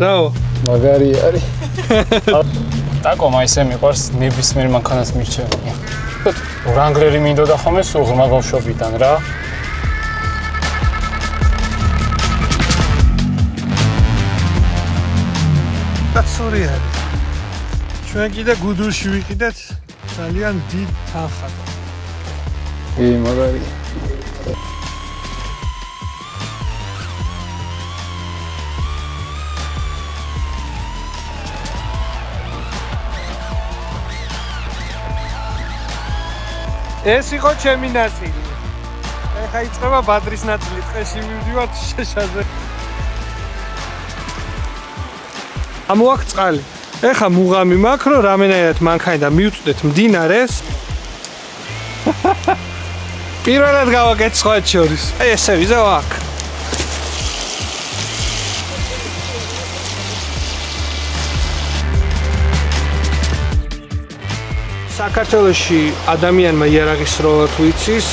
რაო? მაგარი არის. დაკომა ისე მიყვარს ნებისმიერ მანქანას მირჩევია. რანგლერი მინდოდა ხოლმე სულ ღრმა ბავშვობიდან რა. კაცური არის. ჩვენ კიდე გუდულში ვიყიდეთ ძალიან დიდ თანხად. მაგარი. ეს იყო ჩემი ნაწილი. ეხა იწყება ბადრის ნაწილი. ტყეში მივდივართ შეშაზე. ამოაქვს წყალი. ეხა მუღამი მაქვს, რომ რამენაირად მანქანიდან მივწვდეთ მდინარეს. პირველად გავაკეთე სხვათ შორის. აი ესე ვიზავ აქ. საქართველოში ადამიანმა იარაღის როლა თუ იცის,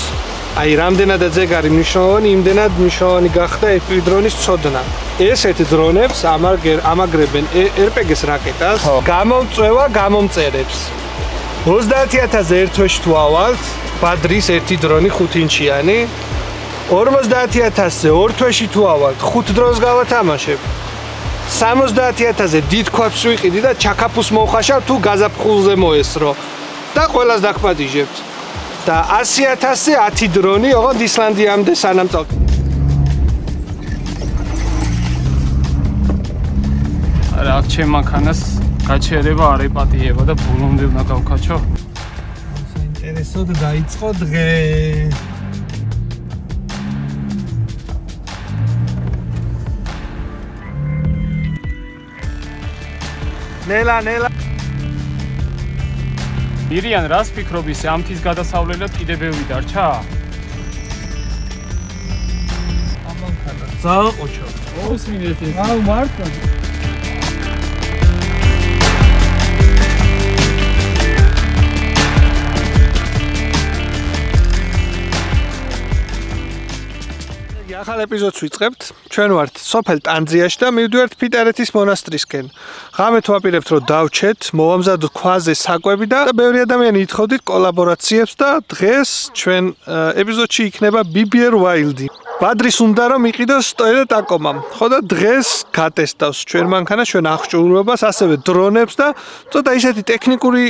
აი რამდენადაც ეგ არის მნიშვნელოვანი, იმდენად მნიშვნელოვანი გახდა FPV დრონის ცოდნა. ესეთ დრონებს ამაგრებენ RPG-ს რაკეტას, გამომწვევა გამომწერებს. 30000-ზე ერთ თვეში თუ ავალთ, ბადრის ერთი დრონი 5 ინჩიანი, 50000-ზე ორ თვეში თუ ავალთ, 5 დრონს გავათამაშებ. 70000-ზე დიდ ქვებს ვიყიდი და ჩაკაფუს მოვხაშავ თუ გაზაფხულზე მოესრო. და ყველას დაგპატიჟებთ. და 100000-ზე 10 დრონი, ოღონდ ისლანდიამდე სანამ წავ. არა, აქ ჩემ მანქანას გაჩერება არ იპატიება და ბოლომდე უნდა გავქაჩო. საინტერესოდ დაიწყო დღე. ნელა ირიან, რას ფიქრობ ისე ამ თის გადასავლელად კიდე ბევრი დარჩა? ამანქანა ზაყოჩო. ოს მინეთ ეს. აუ მართლა. ახალ ეპიზოდს ვიწყებთ. ჩვენ ვართ სოფელ ტანძიაში და მივდივართ ფიტარეთის მონასტრისკენ. ღამე თუ აპირებთ რომ დავჩეთ, მოვამზადოთ ქვაზე საკვები და ბევრი ადამიანი ითხოვდით კოლაბორაციებს და დღეს ჩვენ ეპიზოდში იქნება BBR Wild-ი. ბადრის უნდა რომ იყიდოს სწორედ აკომამ. ხო და დღეს გატესტავს ჩვენ მანქანას, ჩვენ აღჭურვილობას, ასევე დრონებს და ცოტა ისეთი ტექნიკური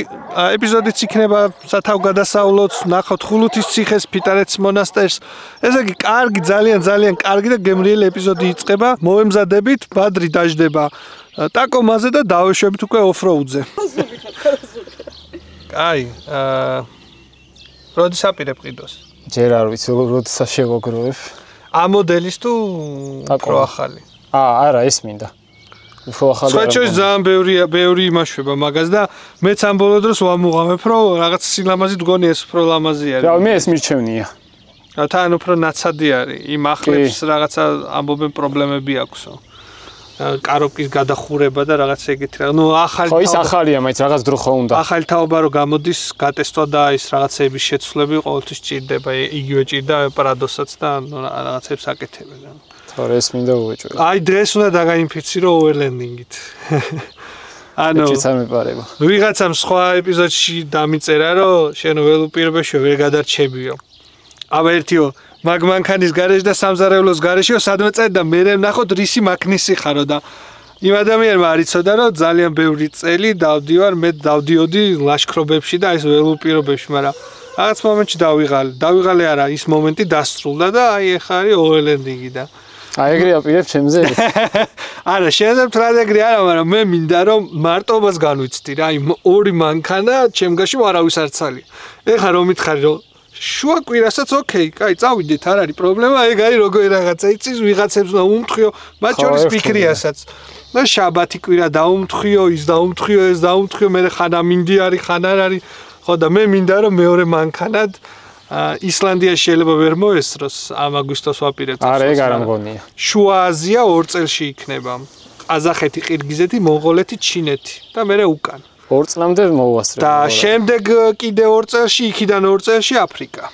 ეპიზოდიც იქნება სათავგადასავლოთ, ნახოთ ხულუთის ციხეს, ფიტარეთის მონასტერს. ესე იგი, კარგი, ძალიან კარგი და გემრიელი ეპიზოდი იწყება. მოვემზადებით, ბადრი დაждდება ტაკომაზე და დავეშვებით უკვე ოფროუდზე. აი, როდის აპირებ ყიდოს? ჯერ არ ვიცი, როდესაც შევაგროვებ. ამ მოდელის თუ უფრო ახალი? არა, ეს მინდა. უფრო ახალი. სხვაჩოის ძალიან ბევრი იმაშვება მაგას და მეც ამ ბოლო დროს ვამუღამებ, რომ რაღაც სილამაზი დგონი ეს უფრო ლამაზი არის. რა, მე ეს მირჩევნია. თან უფრო ნაცადი არის. იმ ახლებს რაღაცა ამბობენ პრობლემები აქვსო. კაროპკის გადახურება და რაღაც ეგეთი რა. ნუ ახალი ხო, ის ახალია, მაინც რაღაც დრო ხო უნდა. ახალი თაობა რო გამოდის, გატესტვა და ის რაღაცების შეცვლები ყოველთვის ჭირდება. იგივე ჭირდა პრადოსაც და რაღაცებს აკეთებენ. თორე ეს მინდა უეჭვე. აი დღეს უნდა დაგაინფიცირო overlanding-ით. ანუ შეცამეპარება. ვიღაცამ სხვა ეპიზოდში დამიწერა, რომ შენ ველოპირებაში ვერ გადარჩებიო. აბა ერთიო მაგ მანქანის გარეშე და სამზარეულოს გარეშეო სადმე წადი და მე ვნახოთ რისი მაქნისი ხარო და იმ ადამიანმა არ იცოდა რომ ძალიან ბევრი წელი დავდივარ მე დავდიოდი ლაშქრობებში და ეს ველოპირობებში მაგრამ რაღაც მომენტში დავიღალე არა ის მომენტი დასრულდა და აი ეხა არის overlanding-ი და აი ეგრე აპირებ ჩემზე არა შეიძლება თრად ეგრე არა მაგრამ მე მინდა რომ მარტობას განვიცდი რა აი ორი მანქანა ჩემგაში არავის არ ცალი ეხა რომ მითხარი რომ შუა კვირასაც ოკეი, კაი, წავიდეთ, არ არის პრობლემა, ეგ არის როგორი რაღაცა, იცის, ვიღაცებს უნდა უმთხიო, მათ შორის ფიქრიასაც. და შაბათი კვირა დაუმთხიო, ის დაუმთხიო, ეს დაუმთხიო, მე ხანა მინდი არის, ხანა არ არის. ხო და მე მინდა რომ მეორე მანქანად ისლანდიაში შეიძლება ვერ მოესროს, ამ აგვისტოს ვაპირებთ. არა, ეგ არ ამგონია. შუა აზია 2 წელში იქნება. ყაზახეთი, ყირგიზეთი, მონღოლეთი, ჩინეთი და მე უკან. 2 წლამდე მოვასწრებ. და შემდეგ კიდე 2 წელში, იქიდან 2 წელში აფრიკა.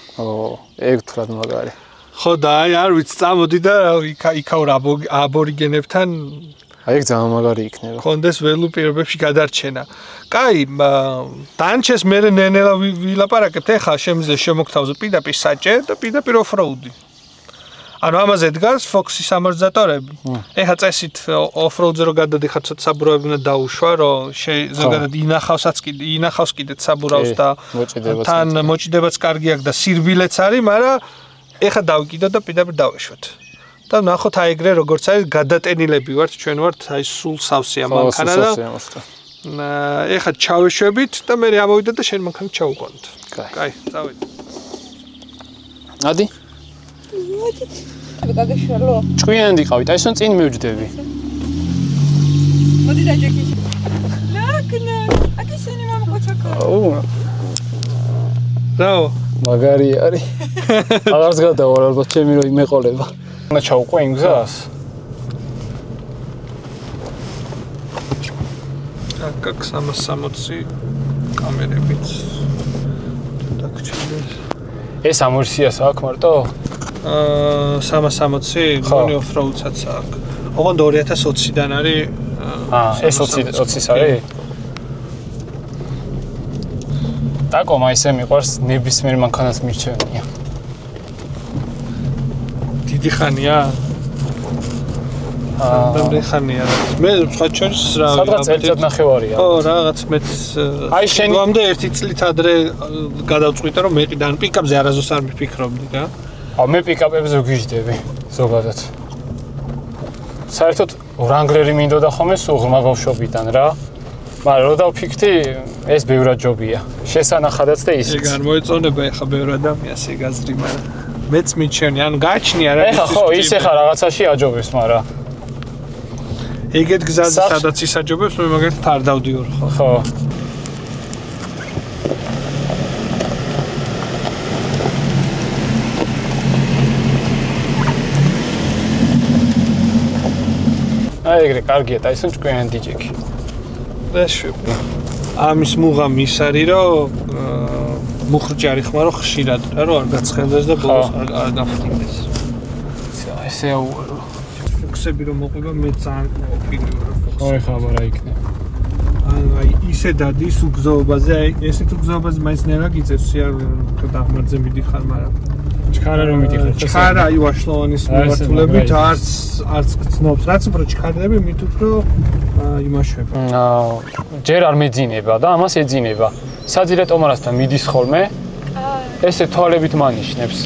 ეგ თრად მაგარი. ხო და აი არ ვიცი, წამოდი და იქაურ აბორიგენებთან აი ეგ ძალიან მაგარი იქნება. კონდეს ველურ პირობებში გადარჩენა. კაი, დანჩეს მე ნენელა ვილაპარაკებთ, ეხლა შემიძლია შემოგთავაზო პირდაპირ საჭე და პირდაპირ ოფროუდი. ანუ ამაზე დგას Fox-ის ამორთზატორები. ეხლა წესით ოფროუდზე რო გადადიხარ, ცოტა საბურავები უნდა დაუშვა, რომ ზოგადად ინახავს კიდე საბურავს და თან მოჭიდებაც კარგი აქვს და სირბილეც არის, მაგრამ ეხლა დავიკიდო და პირდაპირ დავეშვათ. და ნახოთ აი ეგრე როგორც არის გადატენილები ვართ, ჩვენ ვართ აი სულ სავსეა მანქანა და ეხლა ჩავეშვებით და მე ამოვიდა და შენ მანქანა ჩაუყონოთ. კაი, წავედი. ადი გაგეშალო. ჭკვიანი ყავით, აი სონ წინ მივჯდები. მოდი დაჯექი. ნაკნა, აკი შენი მამაკოჩაკა. აუ. რაო? მაგარი არის. აღარც გადავალ ალბათ ჩემი რო იმეყოლება. უნდა ჩაუყვე იმ გზას. აკაკ 360 კამერებით. დაგჭირდეს. ეს ამორსიას აქვს მარტო? 360 მონი ოფროუდსაც აქვს. ოღონდ 2020-დან არის. ეს 20-ის არის? დაკო მაისე მიყვარს ნებისმიერ მანქანას მირჩევნია. დიდი ხანია? რამდენი ხანია? მე სხვა შორის რა სადღაც წელიწად ნახევარია. ხო, რაღაც მეც აი შენ გამდე 1 წლით ადრე გადავწყვიტე რომ მე კიდან პიკაპზე არასდროს არ მიფიქრობდი და აუ მე პიკაპებზე ვგიჟდები ზოგადად. საერთოდ Wrangler-ი მინდოდა ხოლმე სულ ღრმა ბავშვობიდან რა. მაგრამ რო დავფიქრდი, ეს ბევრად ჯობია. შესანახადაც და ისიც. ეგ არ მოეწონება ეხა ბევრ ადამიანს ეგ აზრი, მაგრამ მეც მიჩვენი, ანუ გაჩნია რა. ეხა ხო, ის ეხა რაღაცაში აჯობებს, მაგრამ ეგეთ გზაზე სადაც ისაჯობებს, მე მაგალითად არ დავდიოდი ხო. ხო. აი ეგრე კარგია, და ისო ჭკვიანი დიჯექი. დაშვები. ამის მუღამი ის არის, რომ მუხრჯი არის ხმა, რომ ხშირად რა, რომ არ გაცხელდეს და ბოლოს არ გაფრინდეს. ესე აურო. ფოქსები რომ მოყვება მე ძალიან ყოფილი ვარ. ხო, ეხა აბარა იქნება. აი ისე დადის უგზოობაზე, აი ესეთ უგზოობაზე მაინც ნერა გიწევს, თუ დაღმართზე მიდიხარ, მაგრამ ჩქარა რომ მიდიხარ. ჩქარა აი ვაშლოვანის მიმართულებით არც გწნობს, რაც უფრო ჩქარდები, მით უფრო იმაშვება. ჯერ არ მეძინება და ამას ეძინება. საძირე ტომარასთან მიდის ხოლმე. ესე თვალებით მანიშნებს.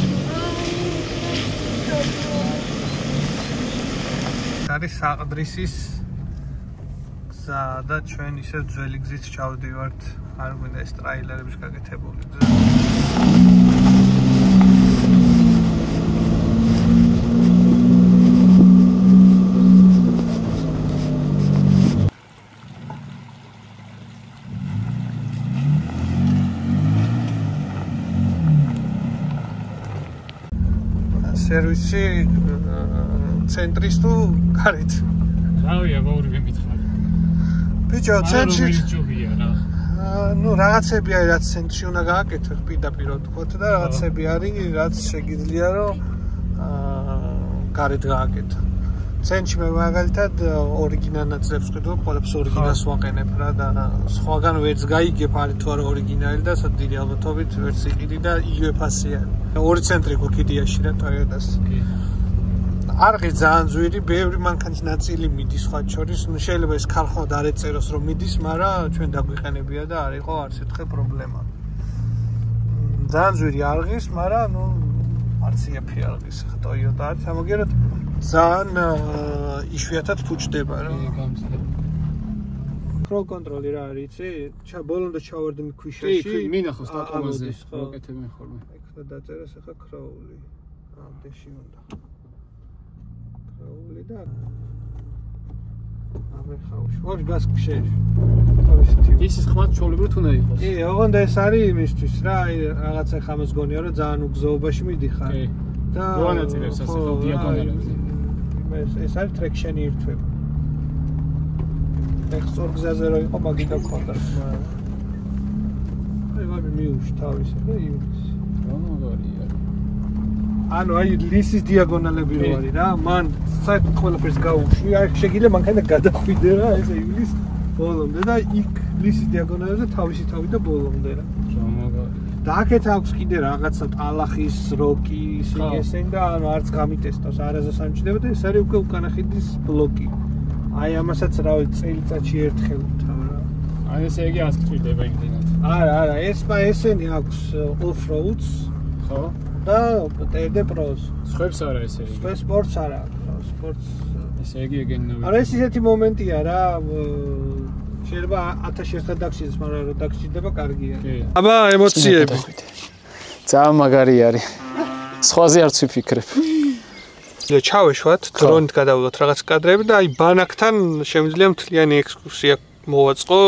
არის საყდრისის გზა და ჩვენ ისევ ძველი გზით ჩავდივართ. არ გვინდა ეს ტრაილერების გაკეთებული გზა. სერვისი ცენტრის თუ გარეთ. რავია, გაურივე მითხარი. ბიჭო, ცენტრი ჯობია რა. ნუ რაღაცები არის, რაც ცენტრში უნდა გააკეთოს პირდაპირ ვთქვათ და რაღაცები არის, რაც შეგიძლია რომ გარეთ გააკეთო. ცენტრში მე მაგალითად ორიგინალ ნაწილებს ვყიდვებ, ყველაფერს ორიგინალს ვაყენებ რა და სხვაგან ვერც გაიგებ არის თუ არა ორიგინალი და დიდი ალბათობით ვერც იყიდი და იგივე ფასია. ორი ცენტრი გოქიდიაში რა Toyota-ს. არღი ძალიან ძვირი, ბევრი მანქანის ნაწილი მიდის სხვა შორის, ნუ შეიძლება ეს ქარხნად არ ეწეროს რომ მიდის, მაგრამ ჩვენ დაგვიყენებია და არ იყო არც ერთხელ პრობლემა. ძალიან ძვირი არღის, მაგრამ ნუ არც იაფი არღის ხა Toyota არის, ამაგერად ძალიან იშვიათად ფუჭდება რა. Pro control-ი რა არის, იცი? ბოლომდე ჩავარდი ქვიშაში. კი, მინახავს დაკომაზე, მოკეთებენ ხოლმე. და დაწერას ახლა ქროული. ამდეში უნდა. ქროული და ამერხავში. ვარ გასქშეში. თავისით. ისის ხმად ჩაოლებროთ უნდა იყოს. კი, ოღონდ ეს არის იმისთვის რა, აი რაღაცა ხამას გონია რომ ძალიან უგზოობაში მიდიხარ. კი. და როანაწილებს ასე ხო დიაგონალებზე. ეს არის ტრექშენი ირთვება. ეს ორ გზაზე რო იყო მაგიდა გქონდა. აი ვარ მიუში თავისი და იმის. რა მაგარია. ანუ აი ლისის დიაგონალები რო არის რა, მან საერთოდ ყველაფერს გაუშვი, აი შეგიძლია მანქანა გადახვიდე რა, ესე ივლის ბოლომდე და იქ ლისის დიაგონალებზე თავისი თავი და ბოლომდე რა. და აქეთ აქვს კიდე რაღაცა ტალახის, როკის, ესენი და ანუ არც გამიტესტავს, არასდროს ამჩნდება და ეს არის უკვე უკანახიდის ბლოკი. აი ამასაც რა ვიცი წელიწადში ერთხელ ვთავ რა. აი ესე იგი ასწრდება იმდენად. არა, ესენი აქვს off-roads. ხო? და TD Pro-ს. სხვებს არა ესე იგი. სხვა სპორტს არა აქვს, სპორტს. ესე იგი ეგენინავი. არა ეს ისეთი მომენტია რა, შეიძლება 1000 ერთად დაგჭირდეს, მაგრამ რა დაგჭირდება კარგია. აბა ემოციები. ძალიან მაგარი არის. სხვაზე არც ვიფიქრებ. ჩავეშვათ, დრონით გადავიღოთ რაღაც კადრები და აი ბანაკთან შემიძლია მთლიანი ექსკურსია მოვაწყო.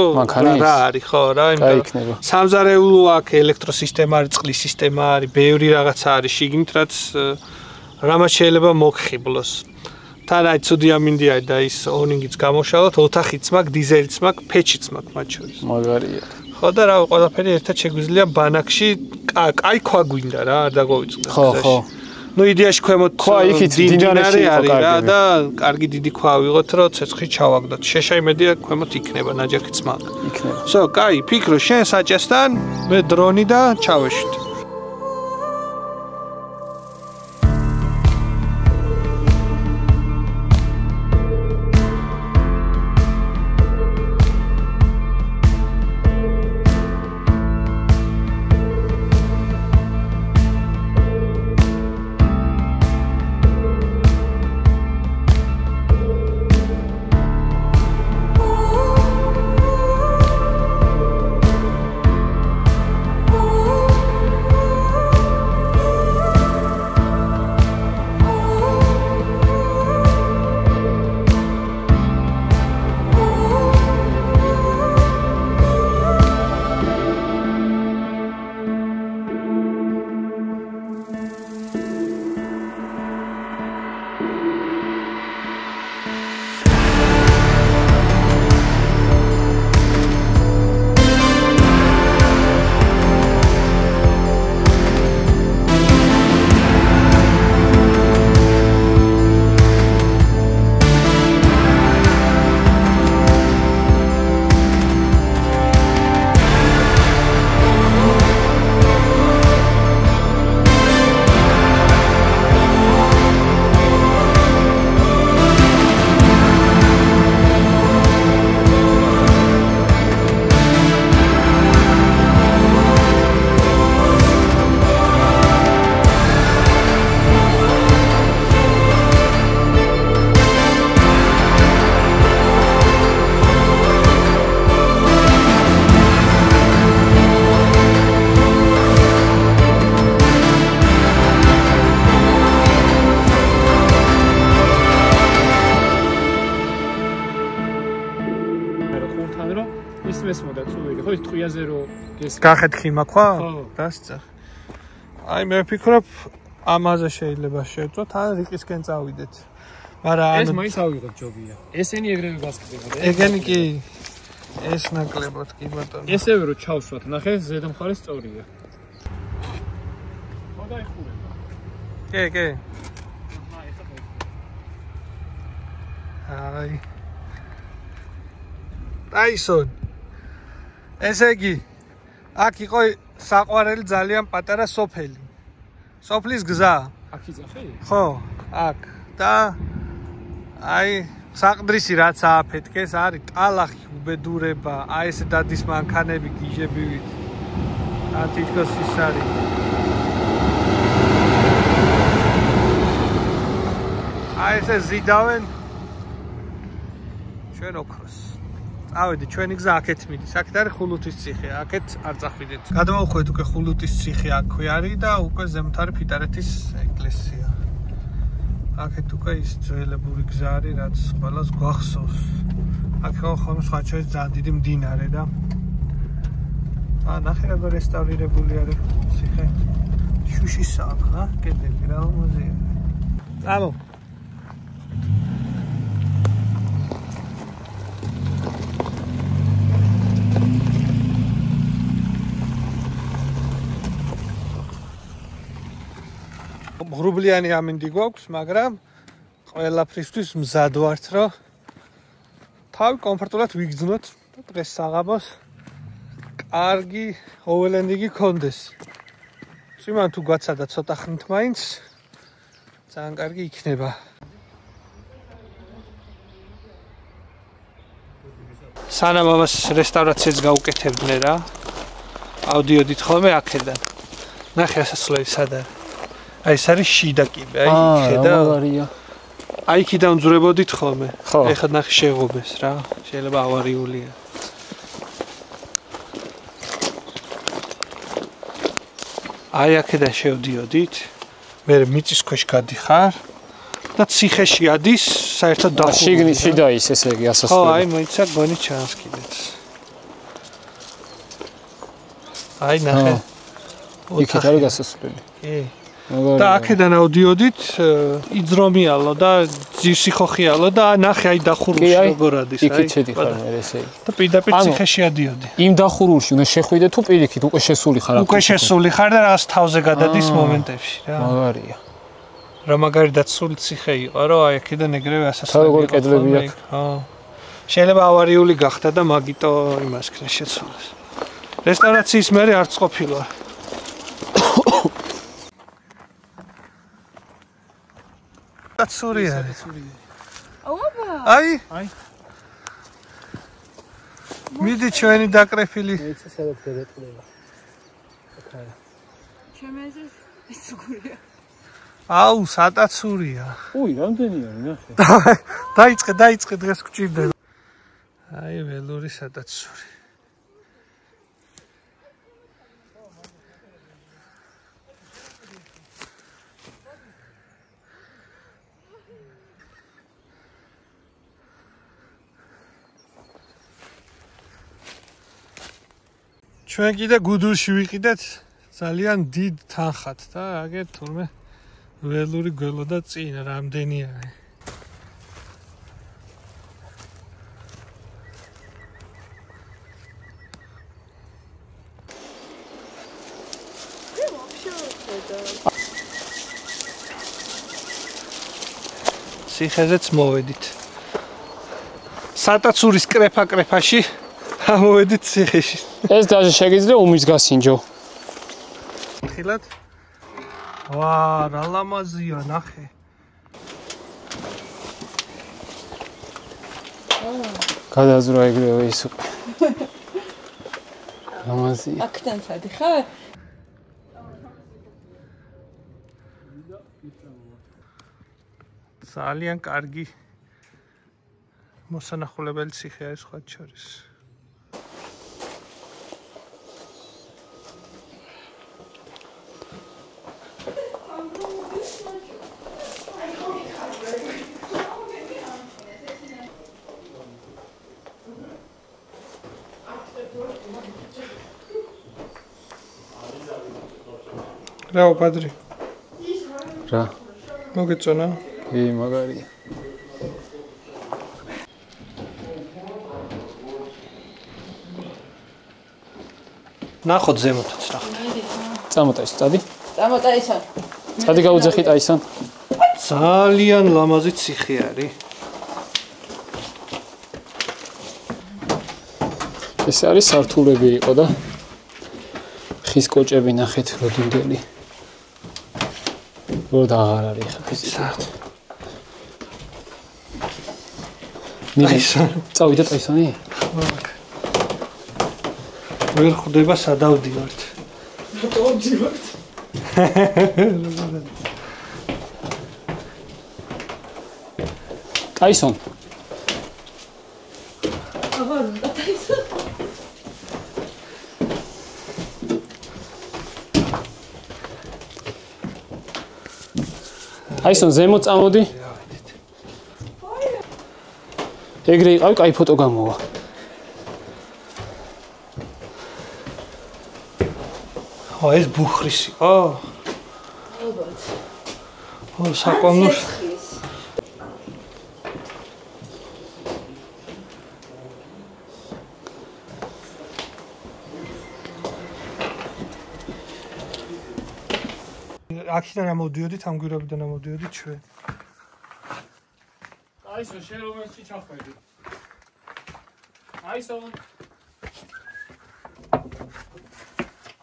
რა არის ხო რა, იმიტომ სამზარეულო აქვს, ელექტროსისტემა არის, წყლის სისტემა არის, ბევრი რაღაცა არის შიგნით, რაც რამაც შეიძლება მოგხიბლოს. თან აი ცუდი ამინდია და ის ონინგიც გამოვშალოთ, ოთახიც მაქვს, დიზელიც მაქვს, ფეჩიც მაქვს მათ შორის. მაგარია. ხო და რა ყველაფერი ერთად შეგვიძლია ბანაკში, კაი ქვა გვინდა რა, არ დაგოვიწყდეს. ხო. ნუ იდეაში ქვემოთ ქვა იქით დინარე არის რა და კარგი დიდი ქვა ავიღოთ, რომ ცეცხლი ჩავაგდოთ. შეშა იმედია ქვემოთ იქნება, ნაჯახიც მაქვს. იქნება. всё, კაი, ფიქრო შენ საჭესთან, მე დრონი და ჩავეშვით. გახეთქი მაქვა? დასწა. აი მე ვფიქრობ ამაზე შეიძლება შევწოთ, ან რიყისკენ წავიდეთ. მაგრამ ეს მაინც ავიღოთ ჯობია. ესენი ეგრევე გასკდებოდა. ეგენი კი ეს ნაკლებად კი ბატონო. ესევე რო ჩავსვათ, ნახე ზედა მხარე სწორია. ხო დაიხურება. კი. აი. ტაისონ. ესე იგი აქ იყო საყვარელი ძალიან პატარა სოფელი. სოფლის გზა. აქ იწახე? ხო, აქ. და აი საყდრისი რაც ააფეთქეს, არის ტალახი, უბედურება, აი ესე დადის მანქანები გიჟებივით. ან თითქოს ის არის. აი ესე ზიდავენ ჩვენ ოქროს. წავედი ჩვენი გზა აქეთ მიდის. აქეთ არის ხულუთის ციხე, აქეთ არ წახვიდეთ. გადმოვხვდეთ უკვე ხულუთის ციხე აქვე არის და უკვე ზემოთ არის ფიტარეთის ეკლესია. აქეთ უკვე ის ძველებური გზა არის, რაც ყველას გვახსოვს. აქ ხოლმე სხვა შორის ძალიან დიდი მდინარე და ნახე როგორ რესტავრირებული არის ციხე. შუშისა აქვს რა, კედელი რა მოზია. წამო. ღრუბლიანი ამინდი გვაქვს, მაგრამ ყველაფრისთვის მზად ვართ, რომ თავი კომფორტულად ვიგრძნოთ და დღეს საღამოს კარგი overlanding-ი გქონდეს. წვიმან თუ გვაცადა ცოტა ხნით მაინც ძალიან კარგი იქნება. სანამ ამას რესტავრაციას გაუკეთებდნენ რა. აუდიოდით ხოლმე აქედან. ნახე ასასვლელი სად არის. აი ეს არის შიდა კიბე, აი ხედა. აი იქიდან ვძვრებოდით ხოლმე. ეხლა ნახე შეღობეს რა. შეიძლება ავარიულია. აი აქედან შევდიოდით. მე მიწის ქვეშ გადიხარ და ციხეში ადის საერთოდ დახურული. შიგნით შიდა ის ესე იგი ასასვლელი. ხო, აი მოიცა გონი ჩანს კიდეც. აი ნახე. იქით არის გასასვლელი. კი. და აქედან ავდიოდით, იძრომიალო და ძირსი ხოხიალო და ნახე აი დახურული როგორ ადის, აი. იქით შედიხარ მე ესე იგი. და პირდაპირ ციხეში ადიოდი. იმ დახურულში უნდა შეხვიდე თუ პირიქით უკვე შესული ხარ აქ. უკვე შესული ხარ და რაღაც თავზე გადადის მომენტებში რა. მაგარია. რა მაგარიდაც სული ციხე იყო, რომ აი აქედან ეგრევე ასასვლელი. როგორი კედლები აქვს. ხო. შეიძლება ავარიული გახდა და მაგიტო იმას ქნეს შეცვალეს. რესტავრაციის მერე არც ყოფილა. სურია. აბა. აი. მიდი ჩვენი დაკრეფილი. მეც სადაც გადაწყდება. ჩემი ეს სურია. აუ, სატაცურია. უი, რამდენი არის ნახე. დაიწყე დღეს გჭირდება. აი, ველური სატაცური. ჩვენ კიდე გუდულში ვიყიდეთ ძალიან დიდ თანხად და აგერ თურმე ველური გველო და წინ რამდენი არის. ციხეზეც მოვედით. სატაცურის კრეფაში ამოვედით ციხეში. ეს даже შეგიძლია უმის გასინჯო. ხილად? ვა, რა ლამაზია, ნახე. გადაზრა ეგრევე ის უკვე. ლამაზია. აქთან სადიხარ? ძალიან კარგი მოსანახულებელი ციხე არის სხვა შორის. რა პადრი? რა? მოგეწონა? კი, მაგარია. ნახოთ ზემოთაც ნახოთ. წამოტა ის წადი. წამოტა ისა. წადი გაუძახით აისან. ძალიან ლამაზი ციხე არის. ეს არის სართულები იყო და ხის კოჭები ნახეთ როდინდელი. როდ აღარ არის ხა ეს. აისან. წავიდეთ აისანი? ვერ ხვდება სადავდივართ. დავდივართ. აისონ. აღარ უნდა აისონ. აისონ ზემო წამოდი. ეგრე იყავი, კაი ფოტო გამოვა. ხო, ეს ბუხრის იყო? ალბათ. ხო, საკონო. აქედან ამოდიოდით, ამ გვირაბიდან ამოდიოდით ჩვენ. აისო შენ რომელში ჩახვედი? აისო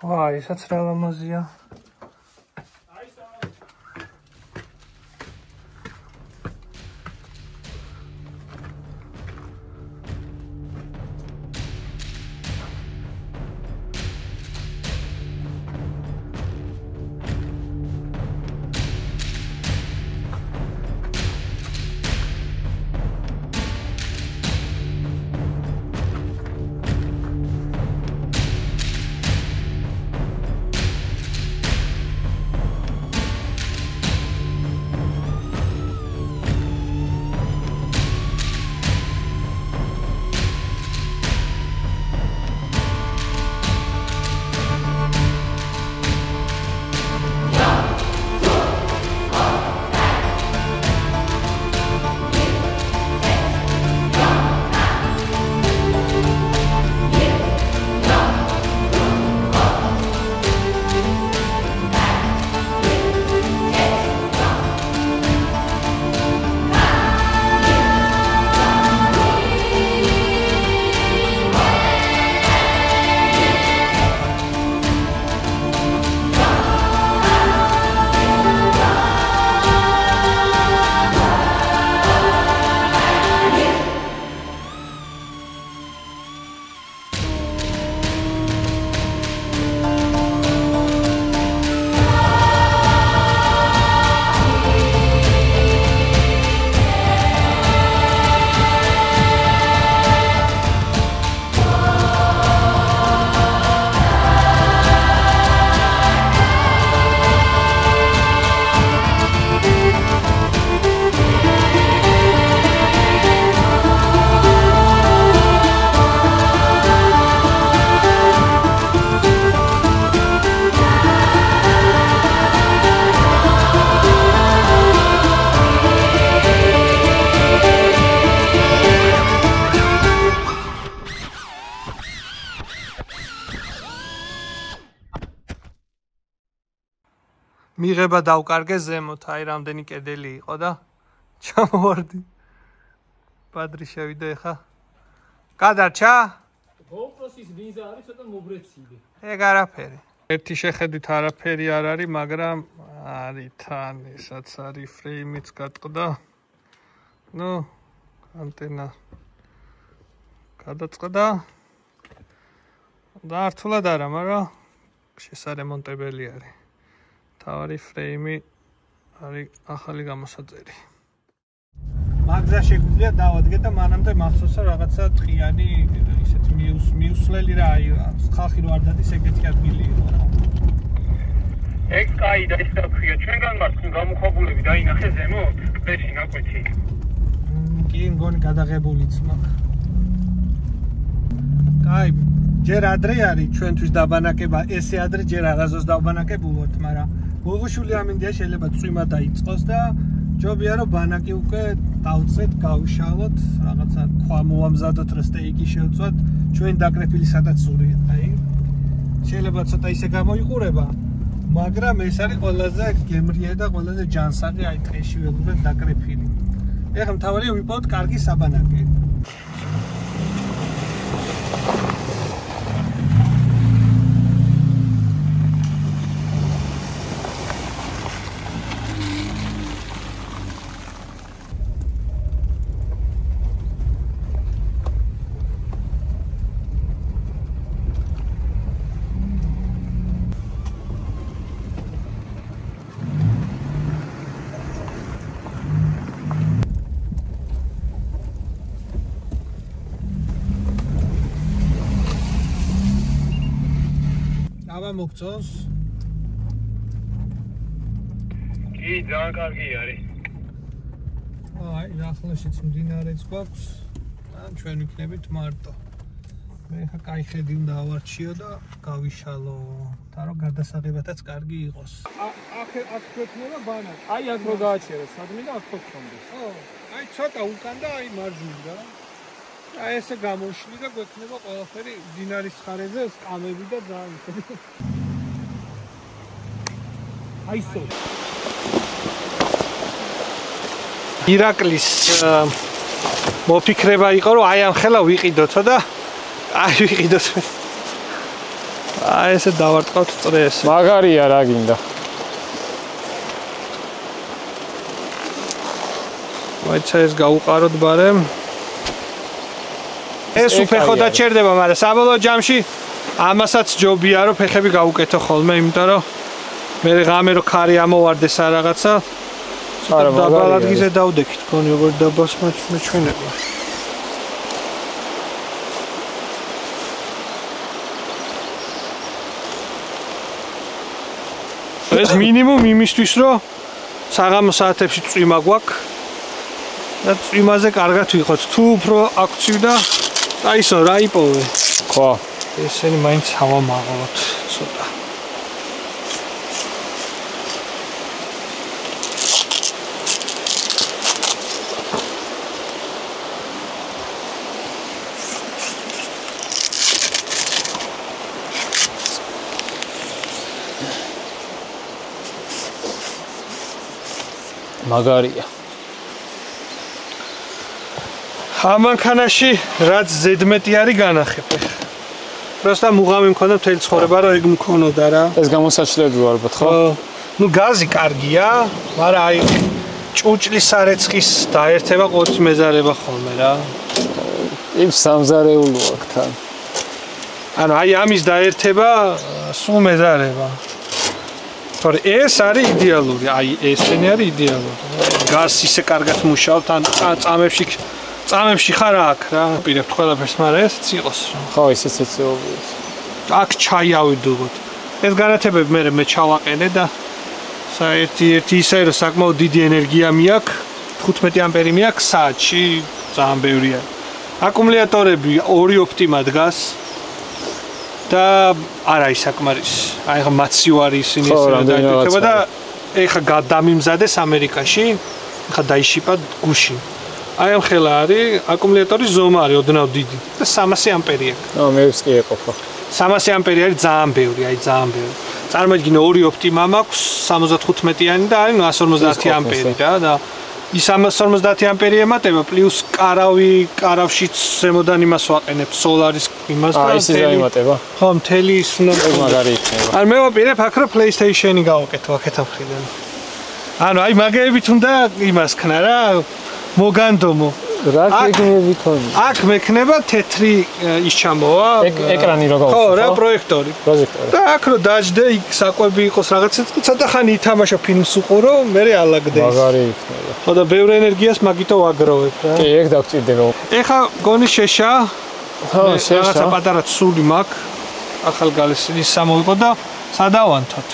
ვაი, ესაც რა ლამაზია. მიღება დავკარგე ზემოთ, აი რამდენი კედელი იყო და ჩამოვარდი. პადრი შევიდა ეხა. გადარჩა? GoPro-ის ლინზა არის ცოტა მოგრეცილი. ეგ არაფერი. ერთი შეხედვით არაფერი არ არის, მაგრამ არის თან, ესაც არის ფრეიმიც გატყდა. ნუ, ანტენა გადაწყდა. და რთულად არა, მაგრამ შესარემონტებელი არის. თავარი ფრეიმი არის ახალი გამოსაწერი. მაგზა შეგვიძლია დავადგეთ და მანამდე მახსოვსა რაღაცა ტყიანი ისეთი მიუსვლელი რა ხალხი რო არ დადის ეგეთი ადგილი იყო. ეგ კაი და ის თქვია ჩვენგან მარცხნივ გამოხაბულები დაინახე ზემოთ ტყეში ნაკვეთი. კი მგონი გადაღებულიც მაქვს. კაი ჯერ ადრე არის ჩვენთვის დაბანაკება, ესე ადრე ჯერ არასდროს დაბანაკებულოთ, მაგრამ გოგოშული ამინდია შეიძლება წვიმა დაიწყოს და ჯობია რომ ბანაკი უკვე დავწეთ, გავიშალოთ, რაღაცა ქვა მოვამზადოთ, რა სტეიკი შევწვათ, ჩვენ დაკრეფილი სადაც სური, აი შეიძლება ცოტა ისე გამოიყურება, მაგრამ ეს არის ყველაზე გემრიე და ყველაზე ჯანსაღი აი ტყეში ვეღურებ დაკრეფილი. ეხლა მთავარია ვიპოვოთ კარგი საბანაკი. აბა მოგწონს? კი, ძალიან კარგი არის. აი, ახლაშიც მდინარეც გვაქვს და ჩვენ ვიქნებით მარტო. მე ხა კაი ხედი უნდა ავარჩიო და გავიშალო, და რომ გადასაღებადაც კარგი იყოს. აქ გვექნება ბანაკი. აი აქ რო გააჩერე, სადმე და აქ ხო გქონდეს. ხო, აი ცოტა უკან და აი მარჯვნივ და აი ესე გამოშლი და გვექნება ყველაფერი მდინარის ხარეზე, სკამები და ძალიან ისეთი. აისო. ირაკლის მოფიქრება იყო, რომ აი ამ ხელა ვიყიდოთო და აი ვიყიდოთ. აი ესე დავარტყავთ წრეს. მაგარია რა გინდა. მაიცა ეს გაუყაროთ ბარემ. ეს უფეხო დაჩერდება, მაგრამ საბოლოო ჯამში ამასაც ჯობია რომ ფეხები გაუკეთო ხოლმე, იმიტომ რომ მე ღამე რო ქარი ამოვარდეს არ რაღაცა. არა, დაბალ ადგილზე დავდექით, მგონი როგორ დაბალს მეჩვენებია. ეს მინიმუმ იმისთვის რომ საღამო საათებში წვიმა გვაქვს და წვიმაზე კარგად ვიყოთ. თუ უფრო აქცივდა აი ისო რა იპოვე. ხო. ესენი მაინც ჰავა მაღალოთ ცოტა. მაგარია. ამანქანაში რაც ზედმეტი არის განახებ. просто მუღამი მქონდა მთელი ცხოვრება რომ ეგ მქონოდა რა. ეს გამოსაჩლები ვარ ალბათ ხო? ნუ გაზი კარგია, მაგრამ აი ჭუჭლის სარეცხის დაერთება ყოველთვის მეზარება ხოლმე რა. იმ სამზარეულო აქ თან. ანუ აი ამის დაერთება სულ მეზარება. თორე ეს არის იდეალური, აი ესენი არის იდეალური. გაზს ისე კარგად მუშაობთ, ან წამებში ხარ აქ რა. პირებთ ყველაფერს, მაგრამ ესეც იყოს რა. ხო, ისეც ეცეობია. აქ ჩაი ავიდუღოთ. ეს განათებები მე ჩავაყენე და საერთი ისე რომ საკმაოდ დიდი ენერგია მიაქვს, 15 ამპერი მიაქვს საათში, ძალიან ბევრია. აკუმულატორები 2 ოპტიმა დგას. და არა ისაკმარისი. აი ხა მაცივარი ისინი ესე დაიჭირება და ეხა გადამიმზადეს ამერიკაში, ხა დაიშიპა გუში. აი ამ ხელა არის აკუმულატორის ზომა არის ოდნავ დიდი და 300 ამპერი აქვს. მე ვსკი ეყოფა. 300 ამპერი არის ძალიან ბევრი, აი ძალიან ბევრი. წარმოიდგინე 2 ოპტიმა მაქვს 75-იანი და არის 150 ამპერი და ის 150 ამპერი ემატება პლუს კარავშიც ზემოდან იმას ვაყენებ სოლარის იმას და ის იმატება. ხო, მთელი ის უნდა მაგარი იქნება. ან მე ვაპირებ აქ რომ PlayStation-ი გავაკეთო აქეთ ამხრივენ. ანუ აი მაგეებით უნდა იმას ქნა რა, მოგანდომო. რა გეგმები თონი? აქ მექნება თეთრი ის ჩამოვა. ეკრანი რო გავხსნა. ხო, რა პროექტორი. და აქ რო დაждე იქ საკვები იყოს რაღაცა, ცოტა ხანი ითამაშო ფილმს უყურო, მე ალაგდეს. მაგარი იქნება. ხო და ბევრ ენერგიას მაგითო ვაგროვებ რა. კი, ეგ დაგჭირდება. ეხა გონი შეშა. ხო, შეშა. რაღაცა პატარა ცული მაქვს. ახალგალის ის სამოვიყო და სადავანთოთ.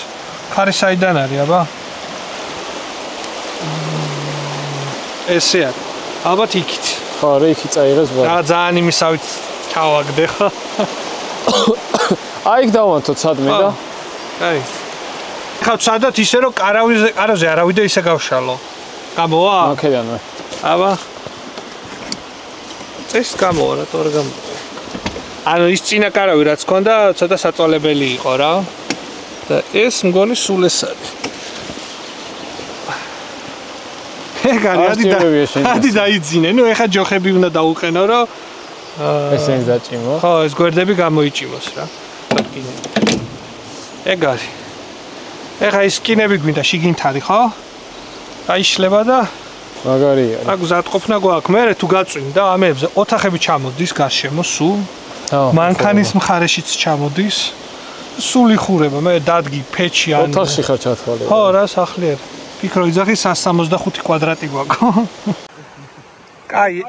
ხარი საიდან არის, აბა? ესე არის. ალბათ იქით. ხო, რა იქი წაიღეს ბა. რა ძალიან იმისავით ჩავაგდე ხო? აი იქ დავანთოთ სადმე და. აი. ხა სადაც ისე რომ კარავზე არავიდე ისე გავშალო. გამოვა? აქედანვე. აბა. ეს გამოვა რა თორე გამოვა. ანუ ის წინა კარავი რაც ქონდა, ცოტა საწოლებელი იყო რა. და ეს მგონი სულ ეს არის. ეგ არის ადი დაიძინე. ნუ ეხა ჯოხები უნდა დაუყენო რომ ესენი დაჭიმო. ხო, ეს გვერდები გამოიჭიმოს რა. ეგ არის. ეხა ის სკინები გვინდა შიგნით არის ხო? აიშლება და მაგარია. აქ გზატყოფნა გვაქვს. მე თუ გაწვიმდა ამებზე ოთახები ჩამოდის გარშემო სულ. მანქანის მხარეშიც ჩამოდის. სულ იხურება. მე დადგი ფეჩი ან ოთახში ხარ ჩათვალე. ხო, რა სახლია. ფიქრო იძახი 165 კვადრატი გვაქვს. კაი.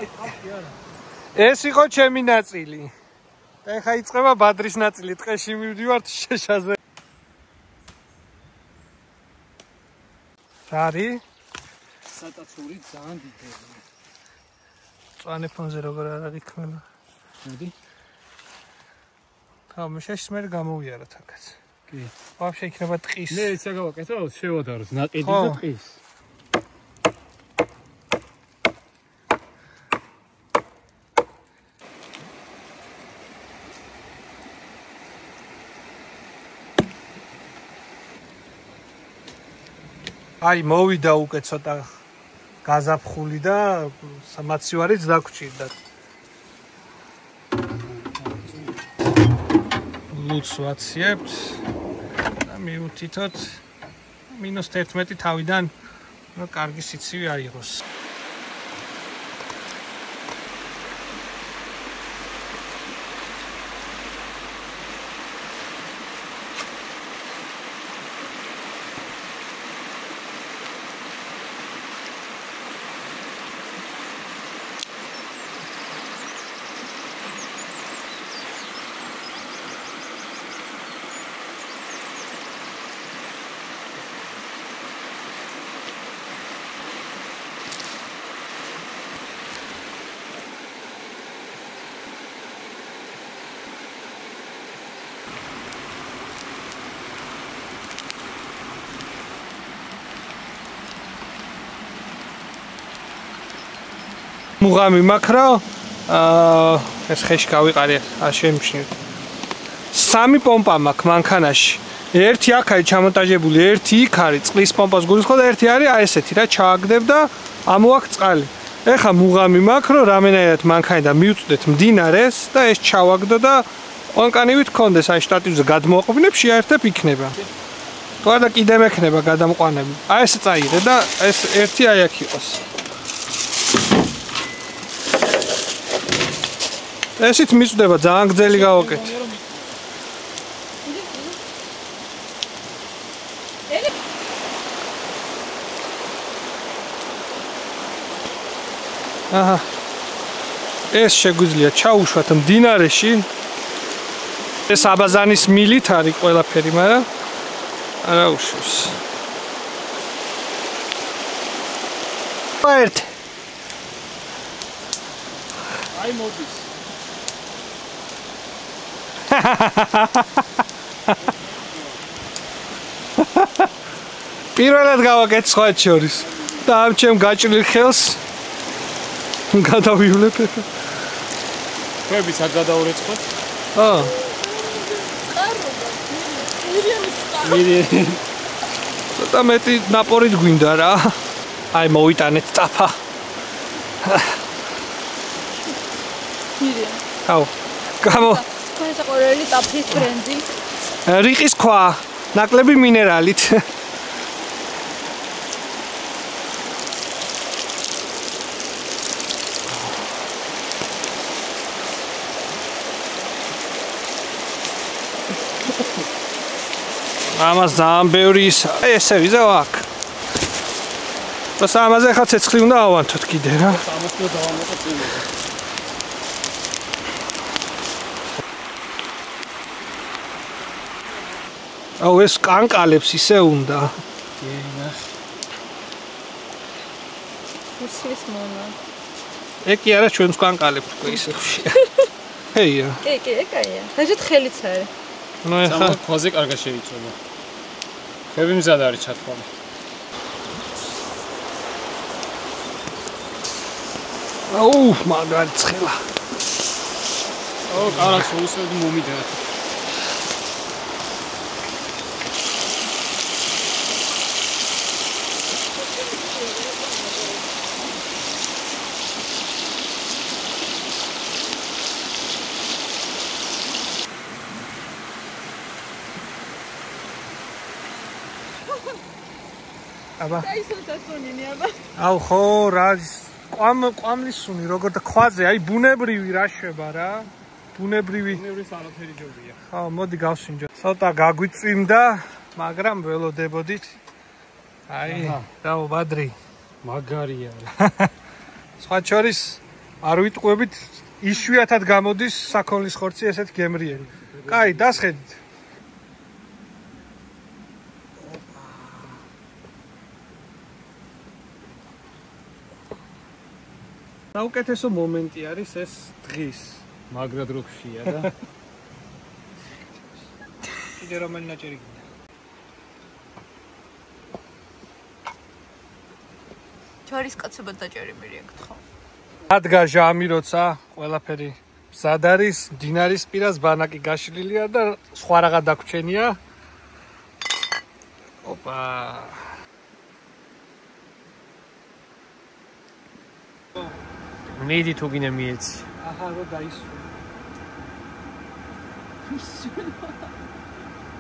ეს იყო ჩემი ნაწილი. ეხა იწყება ბადრის ნაწილი. ტყეში მივდივართ შეშაზე. რა არის? სატაცური ძალიან დიდია. წვანე ფონზე როგორ არ არის იქნება? მოდი. ხა, შეშს მე გამოვიაროთ აქაც. კი. ვაფშე იქნება ტყის. მე ისა გავაკეთო, შევადაროთ ნაყიდი და ტყის. აი მოვიდა უკვე ცოტა გაზაფხული და სამაცივარიც დაგჭირდა. ლუც ვაციებთ და მივუთითოთ -11 თავიდან რა კარგი სიცივე აიღოს. მუღამი მაქრო ეს ხეში გავიყარე შემჩნევ. 3 პომპა მაქვს მანქანაში. ერთი აქ არის ჩამონტაჟებული, ერთი იქ არის წყლის პომპას გულისხმობ და ერთი არის აი ესეთი რა ჩააგდებ და ამოაქვს წყალი. ეხა მუღამი მაქვს რომ რამენაირად მანქანიდან მივწვდეთ მდინარეს და ეს ჩავაგდო და ყონკანივით კონდეს აი შტატივზე გადმოაყოფინებ შეაერთებ იქნება. თუ არა კიდე მექნება გადამყვანები. აი ეს წაიღე და ეს ერთი აი აქ იყოს. ესიც მიწდება ძალიან გრძელი გავაკეთე. აჰა. ეს შეგვიძლია ჩაუშვათ მდინარეში. ეს აბაზანის მილით არის ყველაფერი, მაგრამ არა უშვს. ერთ. აი მოდის. პირველად გავაკეთე სხვა შორის და ამ ჩემ გაჭრილ ხელს გადავივლებ. ხები სად გადაურეცხოთ? მირიანი. ცოტა მეტი ნაპორით გვინდა რა. აი მოვიტანეთ წაფა. მირიანი. აუ. გამო. ეს ყოველი ტაფის ბრენდი. რიყის ქვა, ნაკლები მინერალით. ამას ძალიან ბევრი ის ესე ვიზავ აქ. და ამაზე ხა ცეცხლი უნდა ავანთოთ კიდე რა. ამას რო დავამოყო წინაზე. აუ ეს კანკალებს ისე უნდა. უსვის მონა. ეკი არა ჩვენს კანკალებთ უკვე ისე ხშია. ჰეია. კი, ეკაია. დაჟეთ ხელიც არის. ნუ ეხა სამ ქვაზე კარგად შეიწოვა. ხები მზად არის ჩათვალე. აუ მაგარი ცხელა. აუ კარაქს უსვედ მომიდა. აბა ისო დასონინი აბა. აუ ხო რა ყვამლის სუნი როგორ და ქვაზე აი ბუნებრივი რა შვება რა ბუნებრივი არაფერი ჯობია. ხო მოდი გავსინჯო ცოტა გაგვიწვიმდა მაგრამ ველოდებოდით აი დაუბადრი მაგარია რა. სხვა შორის არ ვიტყვებით იშვიათად გამოდის საქონლის ხორცი ესეთ გემრიელი. კაი დასხედით. საუკეთესო მომენტი არის ეს დღის. მაგრად როქშია და კიდე რომელი ნაჭერი გინდა? ჩორის კაცებად დაჭერი მირიაგთ ხო? ადგა ჟამი როცა ყველაფერი მზად არის, მდინარის პირას ბანაკი გაშლილია და სხვა რაღა დაგვრჩენია. ოპა. მიდი თუ გინე მიეცი. აჰა, რო დაისვა.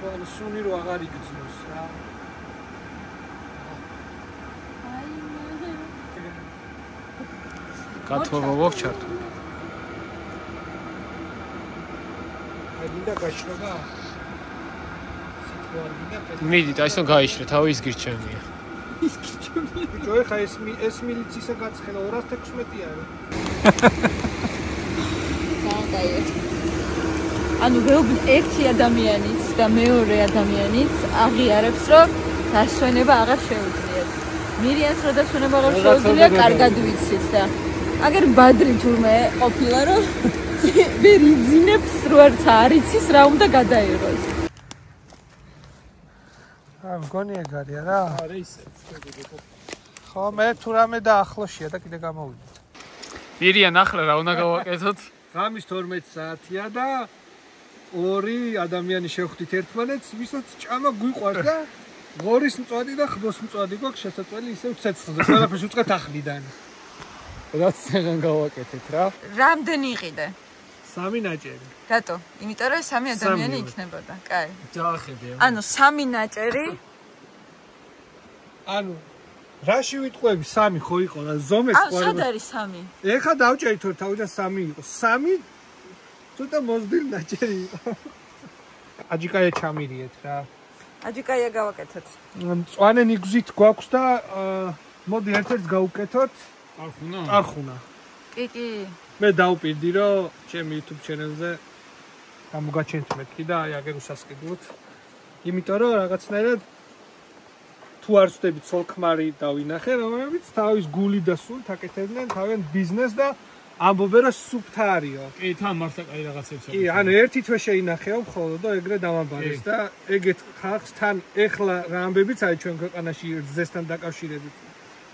ანუ სუნი რო აღარ იგრძნოს რა. გათხოვა მოვჩართო. მინდა გაიშრობა. მიდი, აისო გაიშრე, თავი ის გირჩევნია. ის გიჩვენია. ბიჭო, ეხა ეს მილიცისა გაცხელა 216-ია რა. ანუ ერთი ადამიანიც და მეორე ადამიანიც აღიარებს, რომ დასვენება აღარ შეუძლიათ. მირიანს რო დასვენება აღარ შეუძლია, კარგად ვიცით და აგერ ბადრი თურმე ყოფილა, რომ ვერ იძინებს, რო არც არ იცის რა უნდა გადაიღოს. მგონი ეგარია რა. არა ისე. ხო, მე თუ რამე და ახლოსია და კიდე გამოვიდეთ. მირიან ახლა რა უნდა გავაკეთოთ? ღამის 12 საათია და ორი ადამიანი შევხვდით ერთმანეთს, ვისაც ჭამა გვიყვარს და ღორის მწვადი და ხბოს მწვადი გვაქვს შესაძლებელი ისევ ცეცხლზე. ყველაფერს უწყეთ ახლიდან. რაც წეგან გავაკეთეთ რა. რამდენი იყიდე? 3 ნაჭერი. რატო? იმიტომ რომ 3 ადამიანი იქნებოდა. კაი. ჯახედე. ანუ 3 ნაჭერი. ანუ რაში ვიტყვები 3 ხო იყო და ზომეს სად არის 3? ეხა დავჭერით თორე თავიდან 3 იყო. 3 ცოტა მოზრდილი ნაჭერი იყო. აჯიკაია ჩამირიეთ რა. აჯიკაია გავაკეთოთ. მწვანე ნიგზით გვაქვს და მოდი ერთ-ერთს გავუკეთოთ. არხუნა? არხუნა. კი. მე დავპირდი რომ ჩემი YouTube channel-ზე გამოგაჩენთ მეთქი და აი აგერ უსასყიდლოთ. იმიტომ რომ რაღაცნაირად თუ არ ვწდები ცოლ-ქმარი დავინახე, რომლებიც თავის გული და სულით აკეთებდნენ თავიანთ ბიზნესს და ამბობენ რომ სუფთა არისო. კი, თან მართა კაი რაღაცებს. კი, ანუ ერთი თვე შეინახეო მხოლოდ და ეგრე დამაბარეს და ეგეთ ხალხს თან ეხლა რა ამბებიც არის ჩვენ ქვეყანაში რძესთან დაკავშირებით.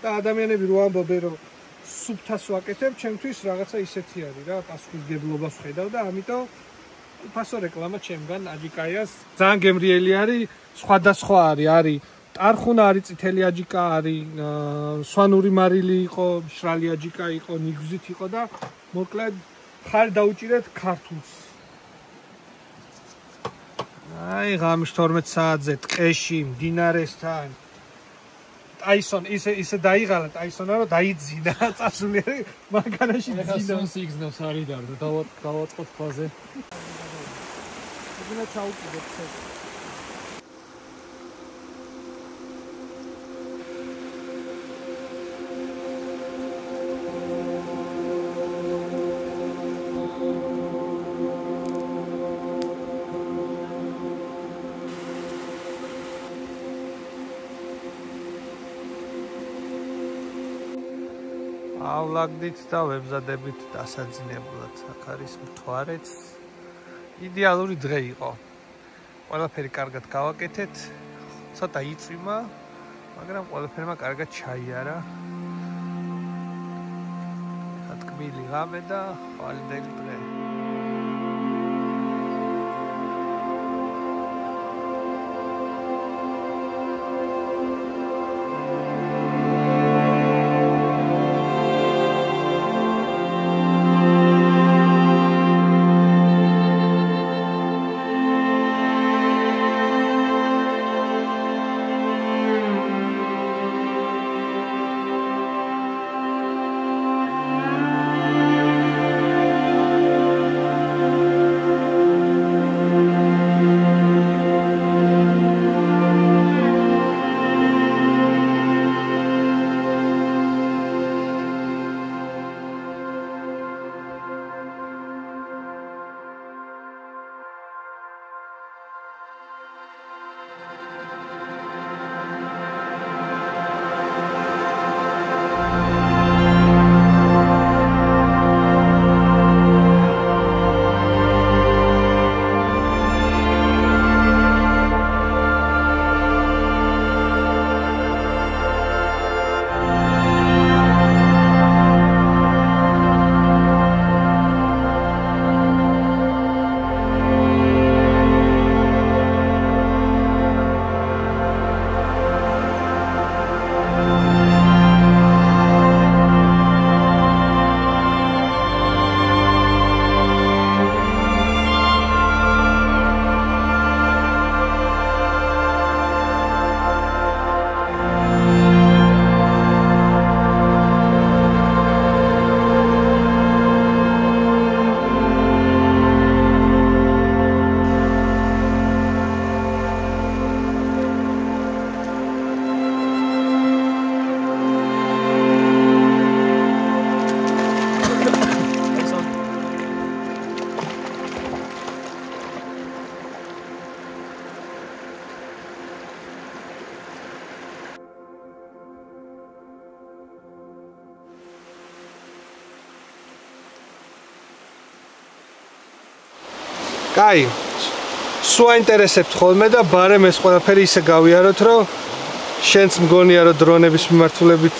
და ადამიანები რო ამბობენ რომ სუფთას ვაკეთებ, ჩემთვის რაღაცა ისეთი არის რა, პასუხისმგებლობას ვხედავ და ამიტომ უფასო რეკლამა ჩემგან აჯიკაიას ძალიან გემრიელი არის, სხვადასხვა არის ტარხუნა არის, წითელი აჯიკა არის, სვანური მარილი იყო, მშრალი აჯიკა იყო, ნიგზით იყო და მოკლედ ხარ დაუჭირეთ ქართულს. აი ღამის 12 საათზე ტყეში, მდინარესთან ტაისონ ისე დაიღალა ტაისონა რომ დაიძინა წასული არის მანქანაში ეხა სონს იგზნოს არის და დავაწყოთ ქვაზე. იგნა ჩაუყიდეთ ეს.ავლაგდით და ვებზადებით დასაძინებლად. აქ არის მთვარეც. იდეალური დღე იყო. ყველაფერი კარგად გავაკეთეთ. ცოტა იწვიმა, მაგრამ ყველაფერმა კარგად ჩაიარა. თკბილი ღამე და ხვალინდელი დღე. კაი. სულ აინტერესებთ ხოლმე და ბარემ ეს ყველაფერი ისე გავიაროთ, რომ შენც მგონია რომ დრონების მიმართულებით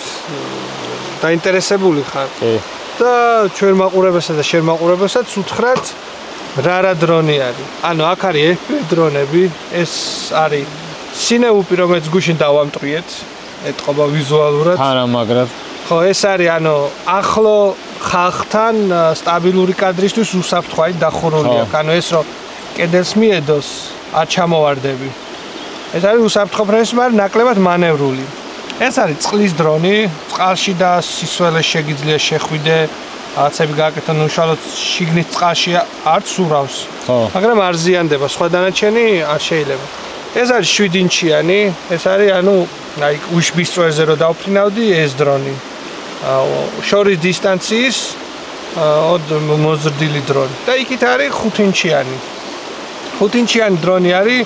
დაინტერესებული ხარ. კი. და ჩვენ მაყურებელსა და შენ მაყურებელსაც უთხრათ რა დრონი არის. ანუ აქ არის FPV დრონები, ეს არის სინეუპი, რომელიც გუშინ დავამტვრიეთ, ეთყობა ვიზუალურად. არა, მაგრამ ხო, ეს არის ანუ ახლო ხალხთან სტაბილური კადრისთვის უსაფრთხოა დახურული აქვს. ანუ ეს რომ კედელს მიედოს, არ ჩამოვარდები. ეს არის უსაფრთხო ფრენში, მაგრამ ნაკლებად მანევრული. ეს არის წყლის დრონი, წყალში და სისველეს შეგიძლია შეხვიდე, რაღაცები გააკეთონ, უშუალოდ შიგნით წყალში არც ურავს. ხო. მაგრამ არ ზიანდება, სხვა დანარჩენი არ შეიძლება. ეს არის 7 ინჩიანი, ეს არის ანუ აი უშბის წვერზე რომ დავფრინავდი ეს დრონი. შორის დისტანციის მოზრდილი დრონი. და იქით არის 5 ინჩიანი. 5 ინჩიანი დრონი არის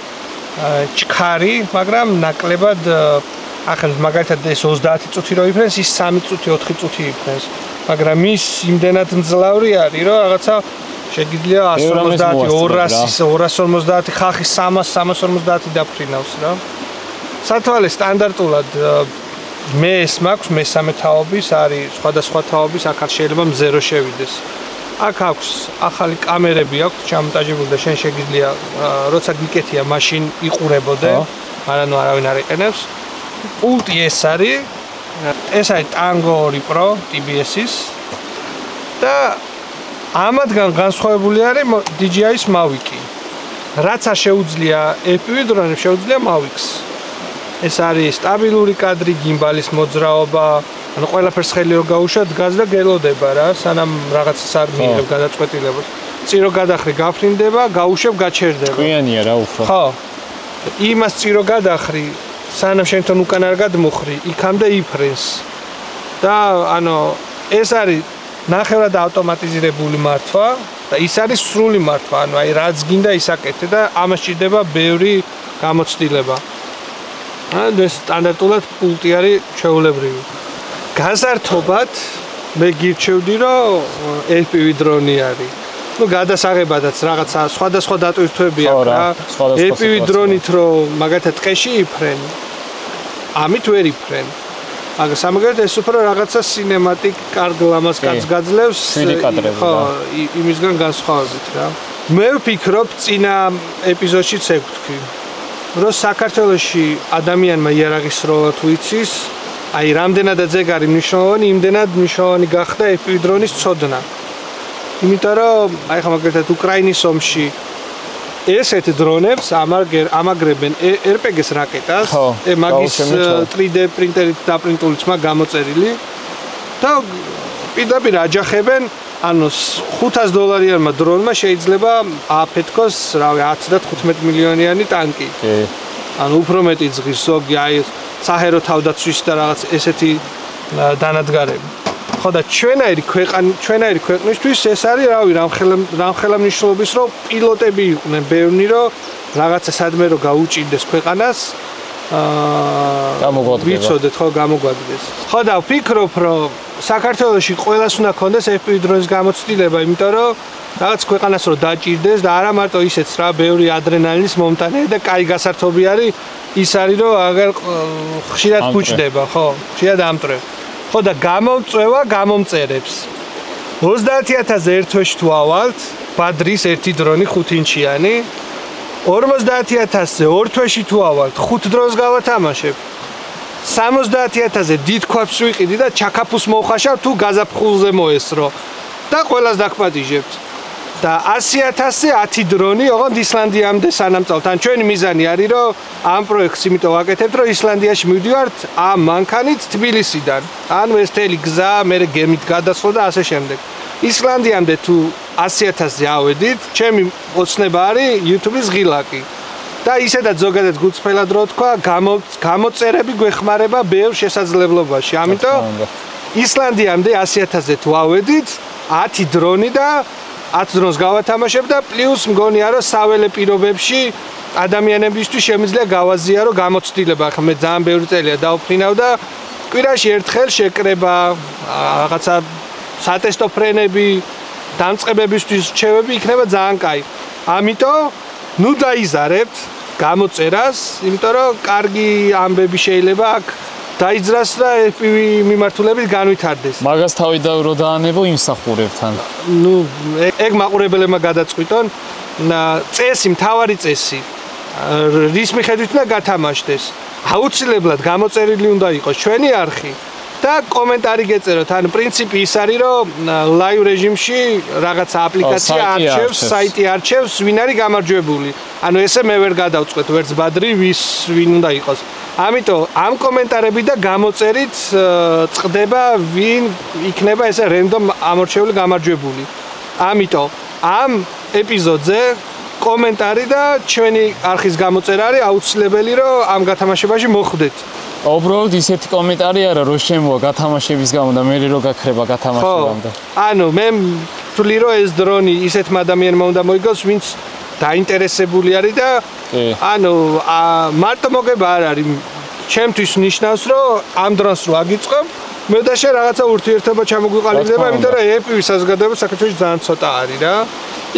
ჩქარი, მაგრამ ნაკლებად ახლა მაგალითად ეს 30 წუთი რო იფრენს, ის 3 წუთი, 4 წუთი იფრენს. მაგრამ ის იმდენად მძლავრი არის, რომ რაღაცა შეგიძლია 150, 250 ხალხი 350 დაფრინავს რა. სათვალე სტანდარტულად მე ეს მაქვს მესამე თაობის, არის სხვადასხვა თაობის, აქ არ შეიძლება მზერო შევიდეს. აქ აქვს ახალი კამერები აქვს ჩამონტაჟებული და შენ შეგიძლია როცა გიკეთია მაშინ იყურებოდე, არანუ არავინ არ იყენებს. პულტი ეს არის Tango 2 Pro TBS-ის და ამათგან განსხვავებული არის DJI-ის Mavic-ი. რაც არ შეუძლია FPV დრონებს შეუძლია Mavic-ს. ეს არის სტაბილური კადრი, გიმბალის მოძრაობა, ანუ ყველაფერს ხელი რო გაუშვათ, დგას და გელოდება რა, სანამ რაღაცას არ მიიღებ გადაწყვეტილებას. წირო გადახრე გაფრინდება, გაუშვებ, გაჩერდება. კვიანია რა უფრო. ხო. იმას წირო გადახრი, სანამ შენთან უკან არ გადმოხრი, იქამდე იფრენს. და ანუ ეს არის ნახევრად ავტომატიზირებული მართვა და ის არის სრული მართვა, ანუ აი რაც გინდა ის აკეთე და ამას ჭირდება ბევრი გამოცდილება. ანუ ეს სტანდარტულად პულტი არის ჩვეულებრივი. გაზართობად მე გირჩევდი რომ FPV დრონი არის. ну გადასაღებადაც რაღაცა სხვადასხვა დატვირთვები აქვს რა. FPV დრონით რომ მაგალითად ტყეში იფრენ. ამით ვერ იფრენ. მაგრამ სამაგერად ეს უფრო რაღაცა სინემატიკ კარგ ლამაზ კადრს გაძლევს. ხო, იმისგან განსხვავებით რა. მე ვფიქრობ წინა ეპიზოდშიც ეგ ვთქვი. რომ საქართველოში ადამიანმა იარაღის როლა თუ იცის, აი რამდენადაც ეგ არის მნიშვნელოვანი, იმდენად მნიშვნელოვანი გახდა FPV დრონის ცოდნა. იმიტომ რომ აი ხა მაგალითად უკრაინის ომში ესეთ დრონებს ამაგრებენ RPG-ს რაკეტას, მაგის 3D პრინტერით დაპრინტულიც მაგ გამოწერილი და პირდაპირ აჯახებენ, ანუ $500 დრონმა შეიძლება აფეთქოს, რავი, 10 და 15 მილიონიანი ტანკი. ანუ უფრო მეტი ზღვის ზოგი აი საჰერო თავდაცვის და რაღაც ესეთი დანადგარები. ხო და ჩვენაირი ქვეყნისთვის ეს არის, რავი, რამხელა მნიშვნელობის, რომ პილოტები იყვნენ ბევრი, რომ რაღაცა სადმე რომ გაუჭირდეს ქვეყანას, ვიცოდეთ, ხო, გამოგვადგეს. ხო და ვფიქრობ, რომ საქართველოში ყველას უნდა ქონდეს FPV დრონის გამოცდილება, იმიტომ რომ რაღაც ქვეყანას რომ დაჭირდეს და არა მარტო ისეც რა, ბევრი ადრენალინის მომტანე და კაი გასართობი არის, ის არის რომ აგერ ხშირად ფუჭდება, ხო, ხშირად ამტრევ. ხო და გამომწვევა გამომწერებს. 30000-ზე ერთ თვეში თუ ავალთ, ბადრის ერთი დრონი 5 ინჩიანი. 50000-ზე ორ თვეში თუ ავალთ, 5 დრონს გავათამაშებ. 70000-ზე დიდ ქვებს ვიყიდი და ჩაკაფუს მოვხაშავ თუ გაზაფხულზე მოესრო და ყველას დაგპატიჟებთ. და 100000-ზე 10 დრონი, ოღონდ ისლანდიამდე სანამ წავთ. ან ჩვენი მიზანი არის, რომ ამ პროექტს იმიტომ ვაკეთებთ, რომ ისლანდიაში მივდივართ ამ მანქანით თბილისიდან. ანუ ეს თელი გზა, მე გემით გადასვლა და ასე შემდეგ. ისლანდიამდე თუ 100000-ზე ავედით, ჩემი ოცნება არის YouTube-ის ღილაკი. და ისედაც ზოგადად გულწრფელად რო თქვა, გამოწერები გვეხმარება ბევრ შესაძლებლობაში. ამიტომ ისლანდიამდე 100000-ზე თუ ავედით, 10 დრონი და 10 დრონს გავათამაშებ და პლუს მგონია რომ საველე პირობებში ადამიანებისთვის შემიძლია გავაზიარო გამოცდილება. ახლა მე ძალიან ბევრი წელია დავფრინავ და კვირაში ერთხელ შეკრება, რაღაცა სატესტო ფრენები, დამწყებებისთვის რჩევები იქნება ძალიან კაი. ამიტომ ნუ დაიზარებთ გამოწერას, იმიტომ რომ კარგი ამბები შეიძლება აქ დაიძრას და FPV მიმართულებით განვითარდეს. მაგას თავი რო დაანებო იმსახურებთან. ნუ ეგ მაყურებელებმა გადაწყვიტონ წესი, მთავარი წესი რის მიხედვით უნდა გათამაშდეს. აუცილებლად გამოწერილი უნდა იყოს ჩვენი არხი და კომენტარი გეწეროთ. ანუ პრინციპი ის არის, რომ ლაივ რეჟიმში რაღაცა აპლიკაცია არჩევს, საიტი არჩევს, ვინ არის გამარჯვებული. ანუ ესე მე ვერ გადავწყვეტ ვერც ბადრი ვინ უნდა იყოს. ამიტომ ამ კომენტარები და გამოწერით წდება ვინ იქნება ესე რენდომ ამორჩეული გამარჯვებული. ამიტომ ამ ეპიზოდზე კომენტარი და ჩვენი არხის გამოწერა არის აუცილებელი, რომ ამ გათამაშებაში მოხვდეთ. უბრალოდ ისეთი კომენტარი არა, რომ შემოვა გათამაშების გამო და მე რო გაქრება გათამაშებამდე. ანუ მე ვთვლი, რომ ეს დრონი ისეთმა ადამიანმა უნდა მოიგოს, ვინც დაინტერესებული არის და ანუ მარტო მოგება არ არის. ჩემთვის ნიშნავს, რომ ამ დრონს რო აგიწყობ, მე და შენ რაღაცა ურთიერთობა ჩამოგვიყალიბდება, იმიტომ რომ FPV საზოგადოება საქართველოში ძალიან ცოტა არის რა.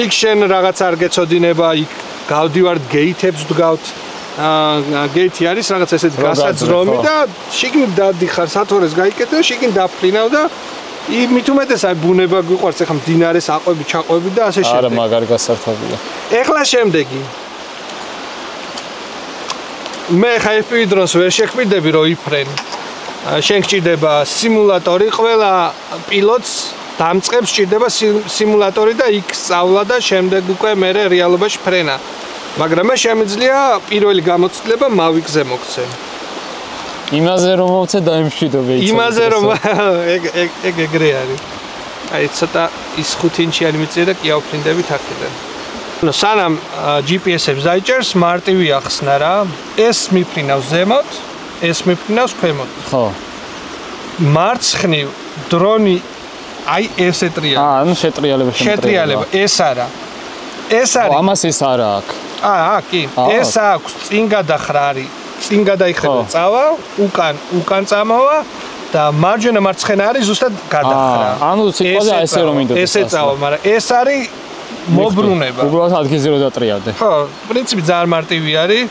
იქ შენ რაღაც არ გეცოდინება, იქ გავდივართ გეითებს ვდგავთ. გეითი არის რაღაც ესეთი გასაძრომი და შიგნით დადიხარ, სათორეს გაიკეთე და შიგნით დაფრინავ და მით უმეტესად ბუნება გვიყვარს, ეხლა მდინარეს აყვები, ჩაყვები და ასე შემდეგ. არა, მაგარი გასართობია. ეხლა შემდეგი მე ხა FPV დრონს ვერ შექმნიდები, რომ იფრენ. შენ გჭირდება სიმულატორი, ყველა პილოტს დამწყებს სჭირდება სიმულატორი და იქ სწავლა და შემდეგ უკვე მე რეალობაში ფრენა. მაგრამ მე შემიძლია პირველი გამოცდილება მავიკზე მოგცე. იმაზე რომ მოვცე და იმშვიდობე იცი. იმაზე რომ ეგ ეგრე არის. აი ცოტა ის 5 ინჩიანი მიწია და კი ავფრინდებით აქედან. ნუ სანამ GPS-ებს დაიჭერს, მარტივი ახსნა რა. ეს მიფრინავს ზემოთ, ეს მიფრინავს ქვემოთ. ხო. მარცხნივ დრონი აი ესე ტრიალება. ანუ შეტრიალება შეტრიალება. ეს არა. ეს არის. ამას ეს არა აქვს. კი. ეს აქვს წინ გადახრა არის. წინ გადაიხრება წავა, უკან წამოვა და მარჯვენა მარცხენა არის ზუსტად გადახრა. ანუ სიტყვაზე ესე რომ მინდოდა. ესე წავა, მაგრამ ეს არის მობრუნება. უბრალოდ ადგილზე რო დატრიალდე. ხო, პრინციპი ძალიან მარტივი არის.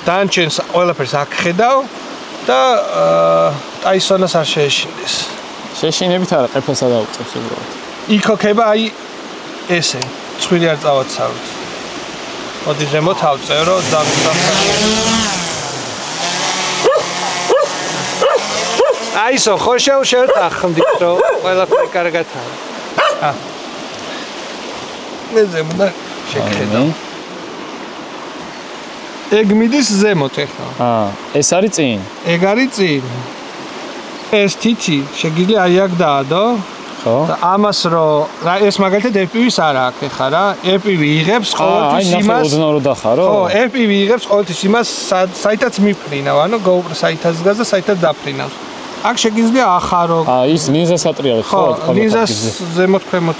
დანჩენს ყველაფერს აქ ხედავ და ტაისონას არ შეეშინდეს. შეშინებით არა, ყეფასა დაუწევს უბრალოდ. იქოქება აი ესე, ცხვირი არ წავაცავთ. მოდი ზემოთ ავწერო აისო, ხო შევთანხმდით, რომ ყველაფერი კარგად არის. მე ზემოთ შეგხედავ. ეგ მიდის ზემოთ ეხლა. ეს არის წინ. ეგ არის წინ. ეს თითი შეგიძლია აი აქ დაადო. ხო. და ამას რომ ეს მაგალითად FPV-ს არ აქვს ეხლა რა. FPV იღებს ყოველთვის იმას. აი ნახე დახარო. ხო, FPV იღებს ყოველთვის იმას, საითაც მიფრინავ, ანუ GoPro საითაც დგას და საითაც დაფრინავს. აქ შეგიძლია ახარო. ის ლინზას ატრიალებს ხო, ლინზას ზემოთ ქვემოთ.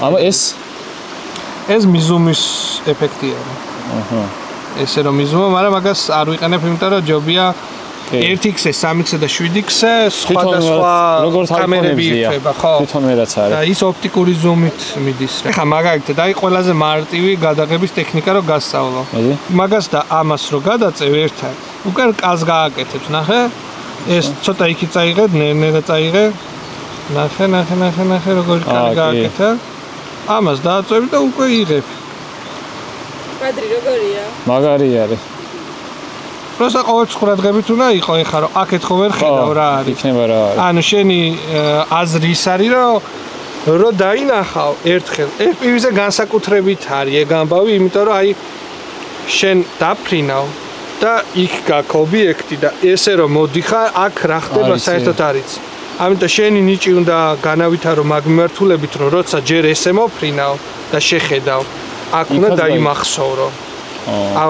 აბა ეს მიზუმის ეფექტია. აჰა. ესე რომ მიზუმა, მაგრამ მაგას არ ვიყენებ, იმიტომ რომ ჯობია 1x-ე, 3x-ე და 7x-ე სხვადასხვა კამერები იქნება, ხო? თვითონ ვერაც არის. და ის ოპტიკური ზუმით მიდის. ეხლა მაგალითად, აი ყველაზე მარტივი გადაღების ტექნიკა რო გასწავლო. მაგას და ამას რო გადაწევ ერთად, უკან კას გააკეთებს, ნახე? ეს ცოტა იქი წაიღე, ნერნერა წაიღე. ნახე, როგორი კარი გააკეთა. ამას დააწევი და უკვე იღებ. კადრი როგორია? მაგარი არის. პროსტა ყოველ ყურადღებით უნდა იყო ეხლა რომ აქეთ ხო ვერ ხედავ რა არის. იქნება რა არის. ანუ შენი აზრი ის არის რომ დაინახავ ერთხელ FPV-ზე განსაკუთრებით არის ეგ ამბავი, იმიტომ რომ აი შენ დაფრინავ და იქ გაქვს ობიექტი და ესე რომ მოდიხარ, აქ რა ხდება საერთოდ არის. ამიტომ შენი ნიჭი უნდა განავითარო მაგ მიმართულებით, რომ როცა ჯერ ესე მოფრინავ და შეხედავ, აქ უნდა დაიმახსოვრო.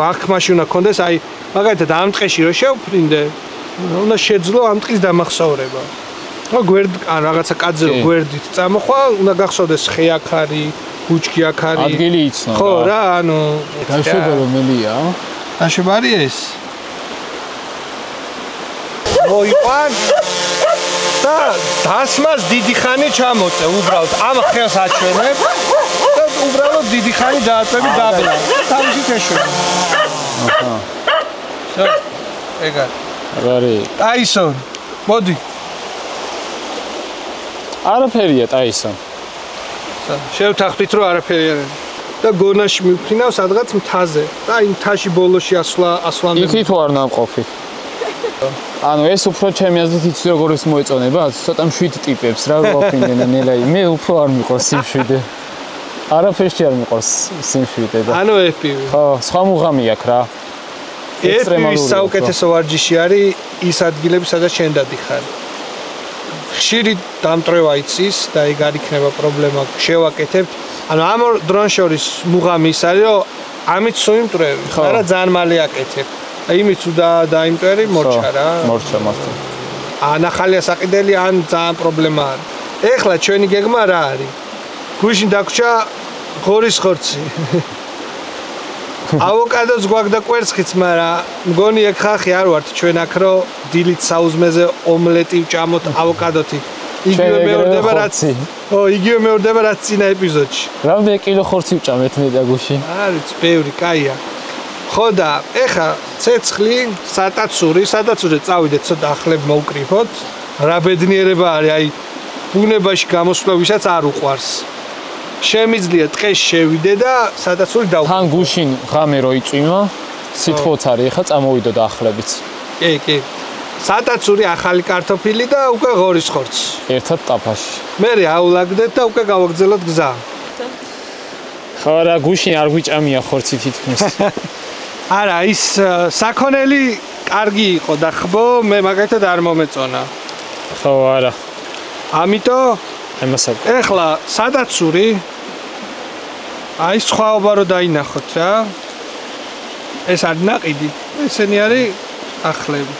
აქ მაშინ უნდა კონდეს აი მაგალითად ამ ტყეში რო შევფრინდე, უნდა შეძლო ამ ტყის დამახსოვრება. ხო, ან რაღაცა კაცზე რო გვერდით წამოხვა, უნდა გახსოვდეს ხე აქ არის, ბუჩქი აქ არის. ადგილი იცნო რა. ხო რა, ანუ დაშვება რომელია? დაშვება არის ეს. მოიყვან და დასმას დიდი ხანი ჩამოწე, უბრალოდ ამ ხეს აჩვენებ და უბრალოდ დიდი ხანი დააწვევი დაბლა. თავისით ეშვება. აჰა. შო. ეგარ. რარი? ტაისონ. მოდი. არაფერია ტაისონ. შევთანხმდით რომ არაფერი არ არის. და გონაში მივფრინავ სადღაც მთაზე. და იმ მთაში ბოლოში ასვლამდე. იქით ვარ ნამყოფი. ანუ ეს უფრო ჩემი აზრით იცი როგორ ის მოეწონება? ცოტა მშვიდ ტიპებს რა ვაფრინდენ ნელაი. მე უფრო არ მიყვარს სიმშვიდე. არაფერში არ მიყვარს სიმშვიდე და. ანუ FPV. ხო, სხვა მუღამი აქვს რა. FPV საუკეთესო ვარჯიში არის ის ადგილები, სადაც შენ დადიხარ. ხშირი დამტრევა იცის და ეგ არ იქნება პრობლემა. შევაკეთებთ. ანუ ამ დრონ შორის მუღამი ის არის, რომ ამით სულ იმტრევი, მაგრამ ძალიან მალე აკეთებ. იმით უნდა დაიმტვერი მორჩა რა. მორჩა. ან ახალია საყიდელი ან ძალიან პრობლემა არის. ეხლა ჩვენი გეგმა რა არის? გუშინ დაგვრჩა ღორის ხორცი. ავოკადოც გვაქვს და კვერცხიც, მაგრამ მგონი ეგ ხალხი არ ვართ ჩვენ აქ რომ დილით საუზმეზე ომლეტი ვჭამოთ ავოკადოთი. იგივე მეორდება რაც წინა ეპიზოდში. რამდენი კილო ხორცი ვჭამეთ მე და გუშინ? არის ბევრი, კაია. ხო და ეხა ცეცხლი, სადაცური წავიდეთ ცოტა ახლებ მოვკრიფოთ. რა ბედნიერება არის, აი ბუნებაში გამოსვლა ვისაც არ უყვარს. შემიძლია ტყეში შევიდე და სადაცური დავკრიფო. თან გუშინ ღამე რო იწვიმა, სითბოც არის, ეხა წამოვიდო და ახლებიც. კი. სადაცური ახალი კარტოფილი და უკვე ღორის ხორცი. ერთად ტაფაში. მე აულაგდეთ და უკვე გავაგზავნოთ გზა. ხო რა გუშინ არ გვიჭამია ხორცი თითქმის. არა, ის საქონელი კარგი იყო და ხბო, მე მაგათად არ მომეწონა. ხო, არა. ამიტომ ამასაკ. ეხლა სადაცური აი სხვაობა რო დაინახოთ რა. ეს არის ნაყიდი, ესენი არის ახლები.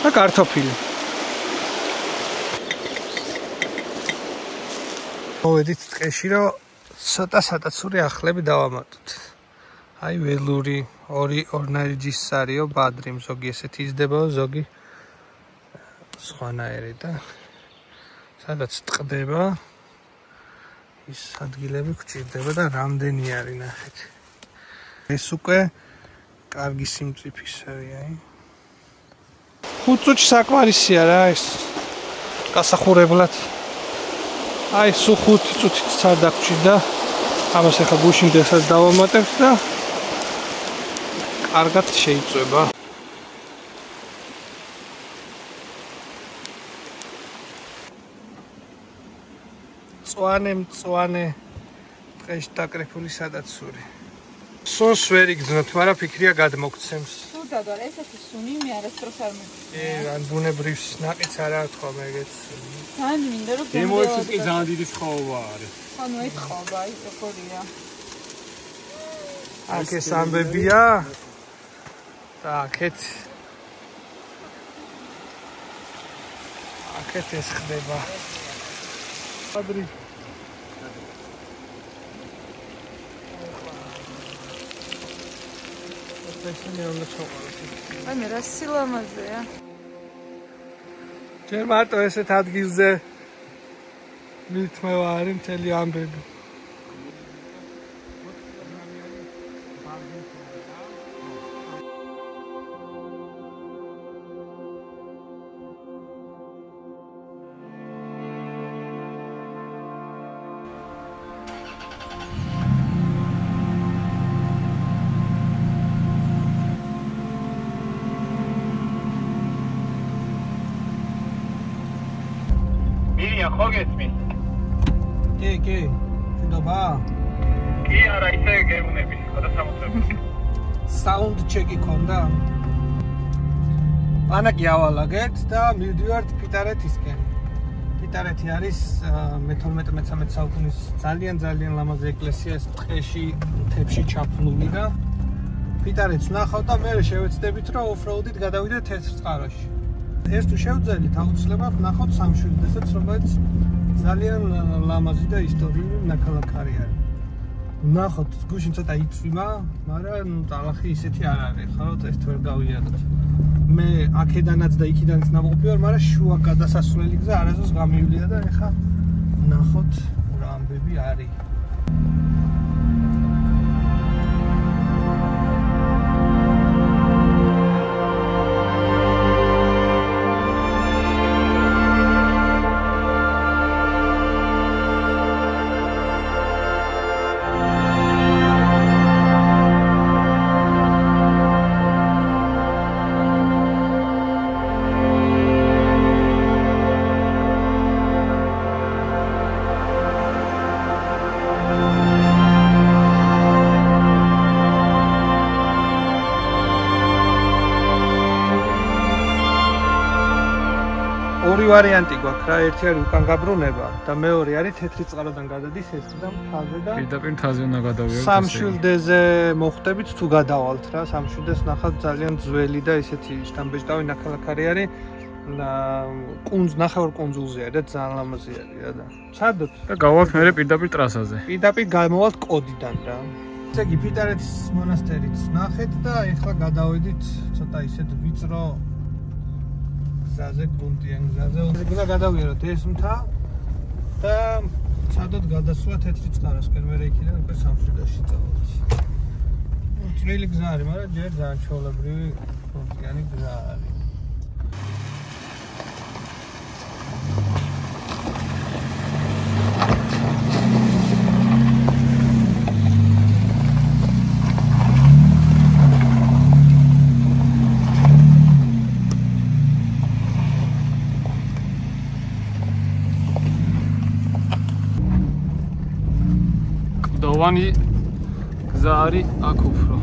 და კარტოფილი. მოვედით ტყეში რომ ცოტა სადაცური ახლები დავამატოთ. აი ველური ორნაირი ჯიშს არისო ბადრი, ზოგი ესეთი იზრდება, ზოგი სხვანაირი და სადაც ტყდება ის ადგილები გვჭირდება და რამდენი არის ნახეთ. ეს უკვე კარგი სიმწიფისაა, აი. 5 წუთში საკმარისია რა ეს გასახურებლად. აი სულ 5 წუთით არ დაგჭირდა. ამას ახლა გუშინ დღესაც დავამატებთ და კარგად შეიწვება. მწვანე ტყეში დაკრეფული სადაცური. სუნს ვერ იგრძნოთ, მაგრამ ფიქრია გადმოგცემს. სუდად არა, ესეთი სუნი მე არასდროს არ მეგონა. ან ბუნებრივს ნაყიც არა თქვა მეგეც. ძალიან მინდა რომ გემოებში კი ძალიან დიდი სხვაობა არის. ანუ ეს ხობა, აი როგორია. აქ ეს ამბებია. და აქეთ ეს ხდება. ადრი აი მე რა სილამაზეა. ჯერ მარტო ესეთ ადგილზე მithmewa არის მთელი ამბები. ხო გესმის? კი. შედობა? კი, არა, ისე გეუბნები, გადასამოწმებელი. საუნდ ჩეკი ქონდა? პანაკი ავალაგეთ და მივდივართ პიტარეთისკენ. პიტარეთი არის მე-12-13 საუკუნის ძალიან ლამაზი ეკლესია, ეს ტყეში, მთებში ჩაფლული და პიტარეთს ვნახავ და მე შევეცდებით, რომ ოფროუდით გადავიდეთ თეთრწყაროში. ეს თუ შევძელით, აუცილებლად ვნახავთ სამშვიდობოსაც, რომელიც ძალიან ლამაზი და ისტორიული ნაქალაქარი არის. ვნახოთ, გუშინ ცოტა იწვიმა, მაგრამ ტალახი ისეთი არ არის, ხო, ეს ვერ გავიაროთ. მე აქედანაც და იქიდანაც ნამყოფი ვარ, მაგრამ შუა გადასასვლელი გზა არასდროს გამივლია და ეხა ნახოთ რა ამბები არის. ორი ვარიანტი გვაქვს რა, ერთი არის უკან გაბრუნება და მეორე არის თეთრი წყაროდან გადადის ეს და მთაზე და პირდაპირ მთაზე უნდა გადავიაროთ. სამშვილდეზე მოხვდებით თუ გადავალთ რა, სამშვილდეს ნახავთ ძალიან ძველი და ისეთი შთამბეჭდავი ნაქალაქარი არის. ნახევარ კუნძულზე არის და ძალიან ლამაზი არის რა და ჩადოთ და გავალთ მერე პირდაპირ ტრასაზე. პირდაპირ გამოვალთ კოდიდან რა. ესე იგი პიტერეთის მონასტერიც ნახეთ და ეხლა გადავედით ცოტა ისეთ ვიწრო გზაზე, გრუნტიან გზაზე. უნდა გადავიაროთ ეს მთა და ჩადოთ გადასვლა თეთრი წყაროსკენ, მერე იქიდან უკვე სამშვილდეში წავიდეთ. წვრილი გზა არის, მაგრამ ჯერ ძალიან ჩვეულებრივი გრუნტიანი გზა არის. დოვანი გზა არის აქ უფრო.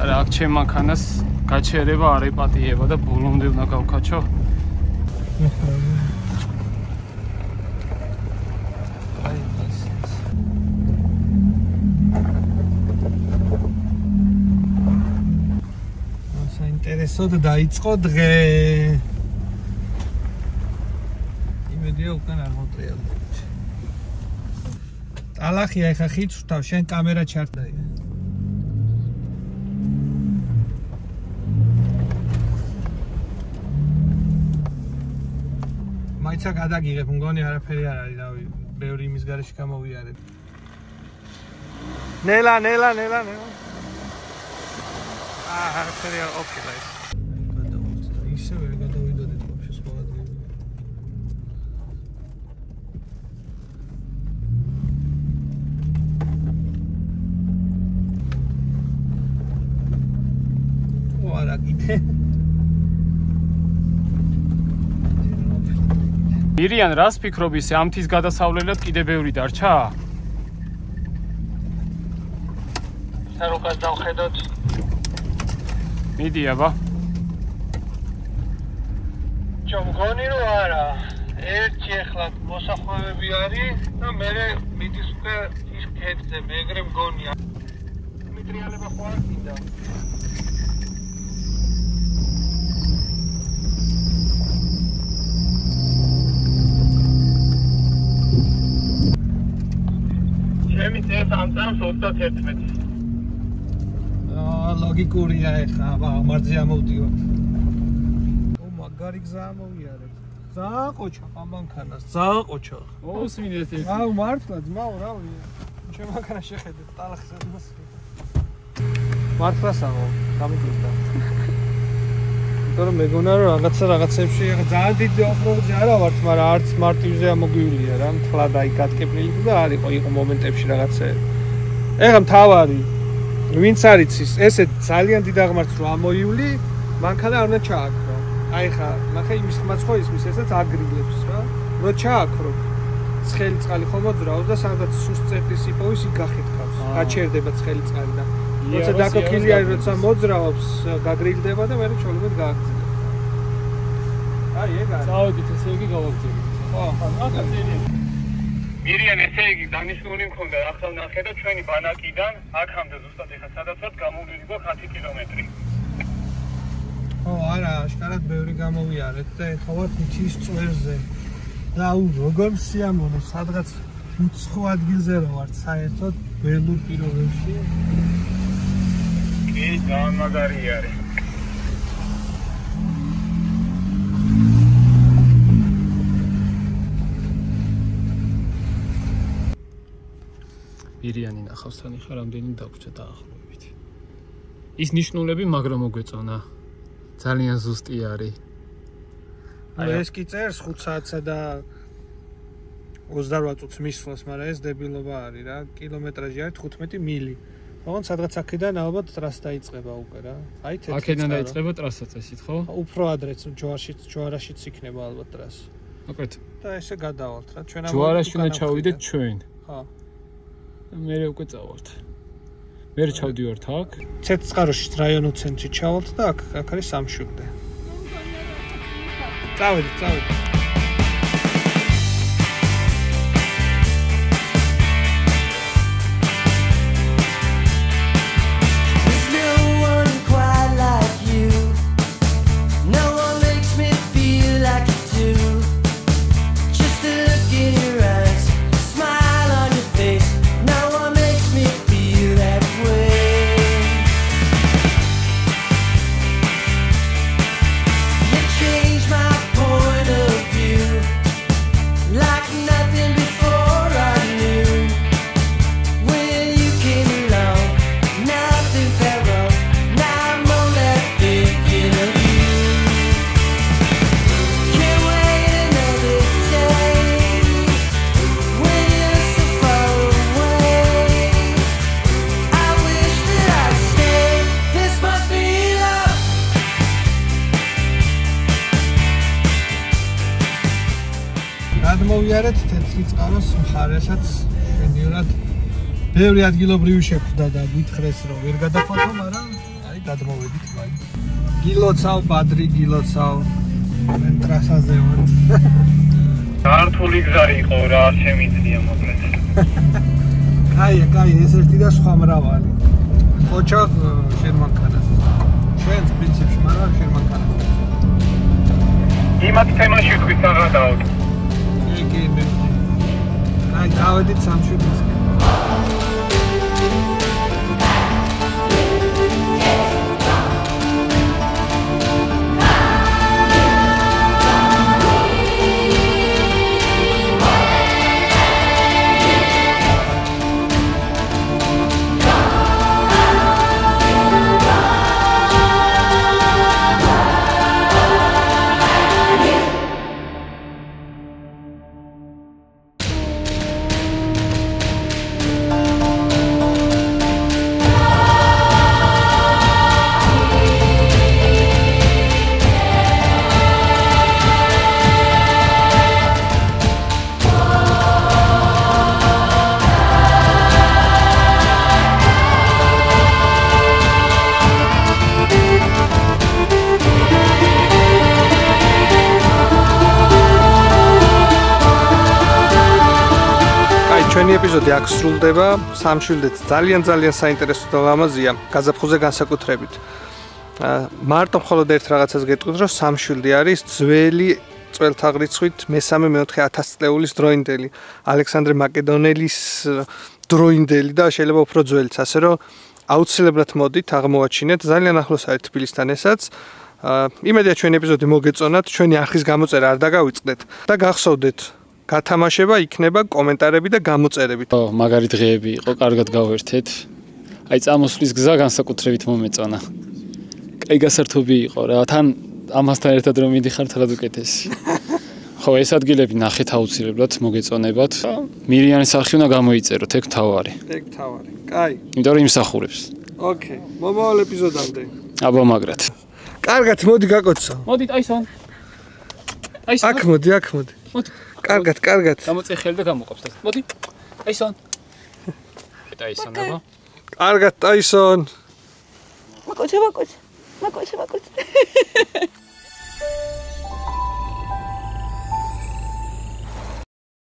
არა აქ ჩემ მანქანას გაჩერება არ ეპატიება და ბოლომდე უნდა გავკაჩო. საინტერესოდ დაიწყო დღე. იმედია უკან არ მოტრიალდებით. ტალახია ეხა ხით ვთავ, შენ კამერა ჩართაი. მაიცა გადაგიღებ, მგონი არაფერი არ არის, რავი, ბევრი იმის გარეშე გამოვიარებ. ნელა. არაფერი არ ყოფილა ეს. გადავიდეთ და ისევე გადავიდოდით ვაფშე სხვა ადგილზე. არა კიდე. მირიან, რას ფიქრობ ისე ამ თის გადასავლელად კიდე ბევრი დარჩა? საროკას დავხედოთ. მიდი აბა. მგონი რომ არა. ერთი ახლა მოსახლეები არის და მე მიდის უკვე ის ქედზე, მეგრე მგონია. მიტრიალება ხო არ გინდა? ჩემი ეს ამ წამს 31. ლოგიკურია ეხა, აბა მარტზე ამოვდივართ. მაგარი გზა ამოვიარეთ. ძალიან ყოჩა ამანქანას, ძალიან ყოჩა. მოусმინეთ ეს. აუ მართლა ძმაო, რავი. ჩემ მანქანას შეხედეთ, ტალახს ამას. მართლასაო, გამიგვიდა. იმიტომ რომ მეგონა რომ რაღაცებში ძალიან დიდი ოფროუდი არა ვართ, მაგრამ არც მარტივზე ამოგვივლია რა, მთლა დაიკატკეპნილი და არისო იყო მომენტებში რაღაცეები. ეხლა მთავარი ვინც არის ესე ძალიან დიდ აღმართს რო ამოივლი, მანქანა არ უნდა ჩააქრო. აი ხა, ნახე იმის ხმაც ხო ისმის ესაც აგრილებს რა. რო ჩააქრო, ცხელი წყალი ხომ მოძრაობს და სადაც სუსტ წერტის იპოვის იქ გახეთქავს. გაჩერდება ცხელი წყალი და როცა დაკოქილი არის, როცა მოძრაობს, გაგრილდება და მერე ჩოლებად გააგრძელებს. აი ეგ არის. წავედით ესე იგი გავაგრძელეთ. ხო, ახლა წერია. მირიან, ესე იგი დანიშნული მქონდა ახლა ნახე და ჩვენი ბანაკიდან აქამდე ზუსტად ეხა სადაც ვართ გამოვლილი გვაქვს 10 კილომეტრი. ო არა, აშკარად ბევრი გამოვიარეთ და ეხლა ვართ მთის წვერზე. და როგორ სიამოვნო, სადღაც უცხო ადგილზე რო ვართ, საერთოდ ველურ პირობებში. კი, ძალიან მაგარი არის. მირიანი ნახავს თან ხა რამდენი დაგვრჩა დაახლოებით. ის ნიშნულები მაგრამ მოგვეწონა. ძალიან ზუსტი არის. ეს კი წერს 5 საათსა და 28 წუთს მისვლას, მაგრამ ეს დებილობა არის რა. კილომეტრაჟი არის 15 მილი. ოღონდ სადღაც აქედან ალბათ ტრასა დაიწყება უკვე რა. აი თეთრი. აქედან დაიწყება ტრასაც ესეთ ხო? უფრო ადრეც ჯვარაშიც იქნება ალბათ ტრასა. აკეთ. და ესე გადავალთ რა. ჩვენ ჯვარაში უნდა ჩავიდეთ ჩვენ. ხო. მე უკვე წავალთ. მე ჩავდივართ აქ. ცეცხაროში რაიონულ ცენტრში ჩავალთ და აქ არის სამშვილდე. წავედით. გადმოვიარეთ თეთრი წყაროს მხარესაც შენიურად ბევრი ადგილობრივი შეხვდა და გითხრეს რომ ვერ გადახვათო, მაგრამ აი გადმოვედით მაინც. გილოცავ, ბადრი გილოცავ, მე ტრასაზე ვარ. გართული გზა იყო რა, შემიძლია მოკლედ. კაი, ეს ერთი და სხვა მრავალი. ოჩახ შენ მანქანას. შენ პრინციპში, მაგრამ შენ მანქანას. იმათ თემაში თქვი საღადაოდ. აი, გავედით სამშვილდეზე. ჩვენი ეპიზოდი აქ სრულდება. სამშვილდეც ძალიან საინტერესო და ლამაზია გაზაფხულზე განსაკუთრებით. მარტო მხოლოდ ერთ რაღაცას გეტყვით, რომ სამშვილდე არის ძველი წველთაღრიცხვით მე-3-4 წლეულის დროინდელი, ალექსანდრე მაკედონელის დროინდელი და შეიძლება უფრო ძველიც, ასე რომ აუცილებლად მოდით აღმოაჩინეთ. ძალიან ახლოს არის თბილისთან ესაც. იმედია ჩვენი ეპიზოდი მოგეწონათ, ჩვენი არხის გამოწერა არ დაგავიწყდეთ და გახსოვდეთ გათამაშება იქნება კომენტარები და გამოწერებით. ო, მაგარი დღეები იყო, კარგად გავერთეთ. აი წამოსვლის გზა განსაკუთრებით მომეწონა. კაი გასართობი იყო რა, თან ამასთან ერთად რომ მიდიხარ თრად უკეთესი. ხო, ეს ადგილები ნახეთ აუცილებლად მოგეწონებათ. მირიანის არხი უნდა გამოიწეროთ, ეგ თავარი. კაი. იმიტომ რომ იმსახურებს. ოკეი, მომავალ ეპიზოდამდე. აბა მაგრად. კარგად, მოდი გაკოცო. მოდით აისონ. აქ მოდი. მოდი. კარგად. გამოწე ხელი და გამოყოფს. მოდი. აისონ. აისონ აბა. კარგად, აისონ. მაკოჩე.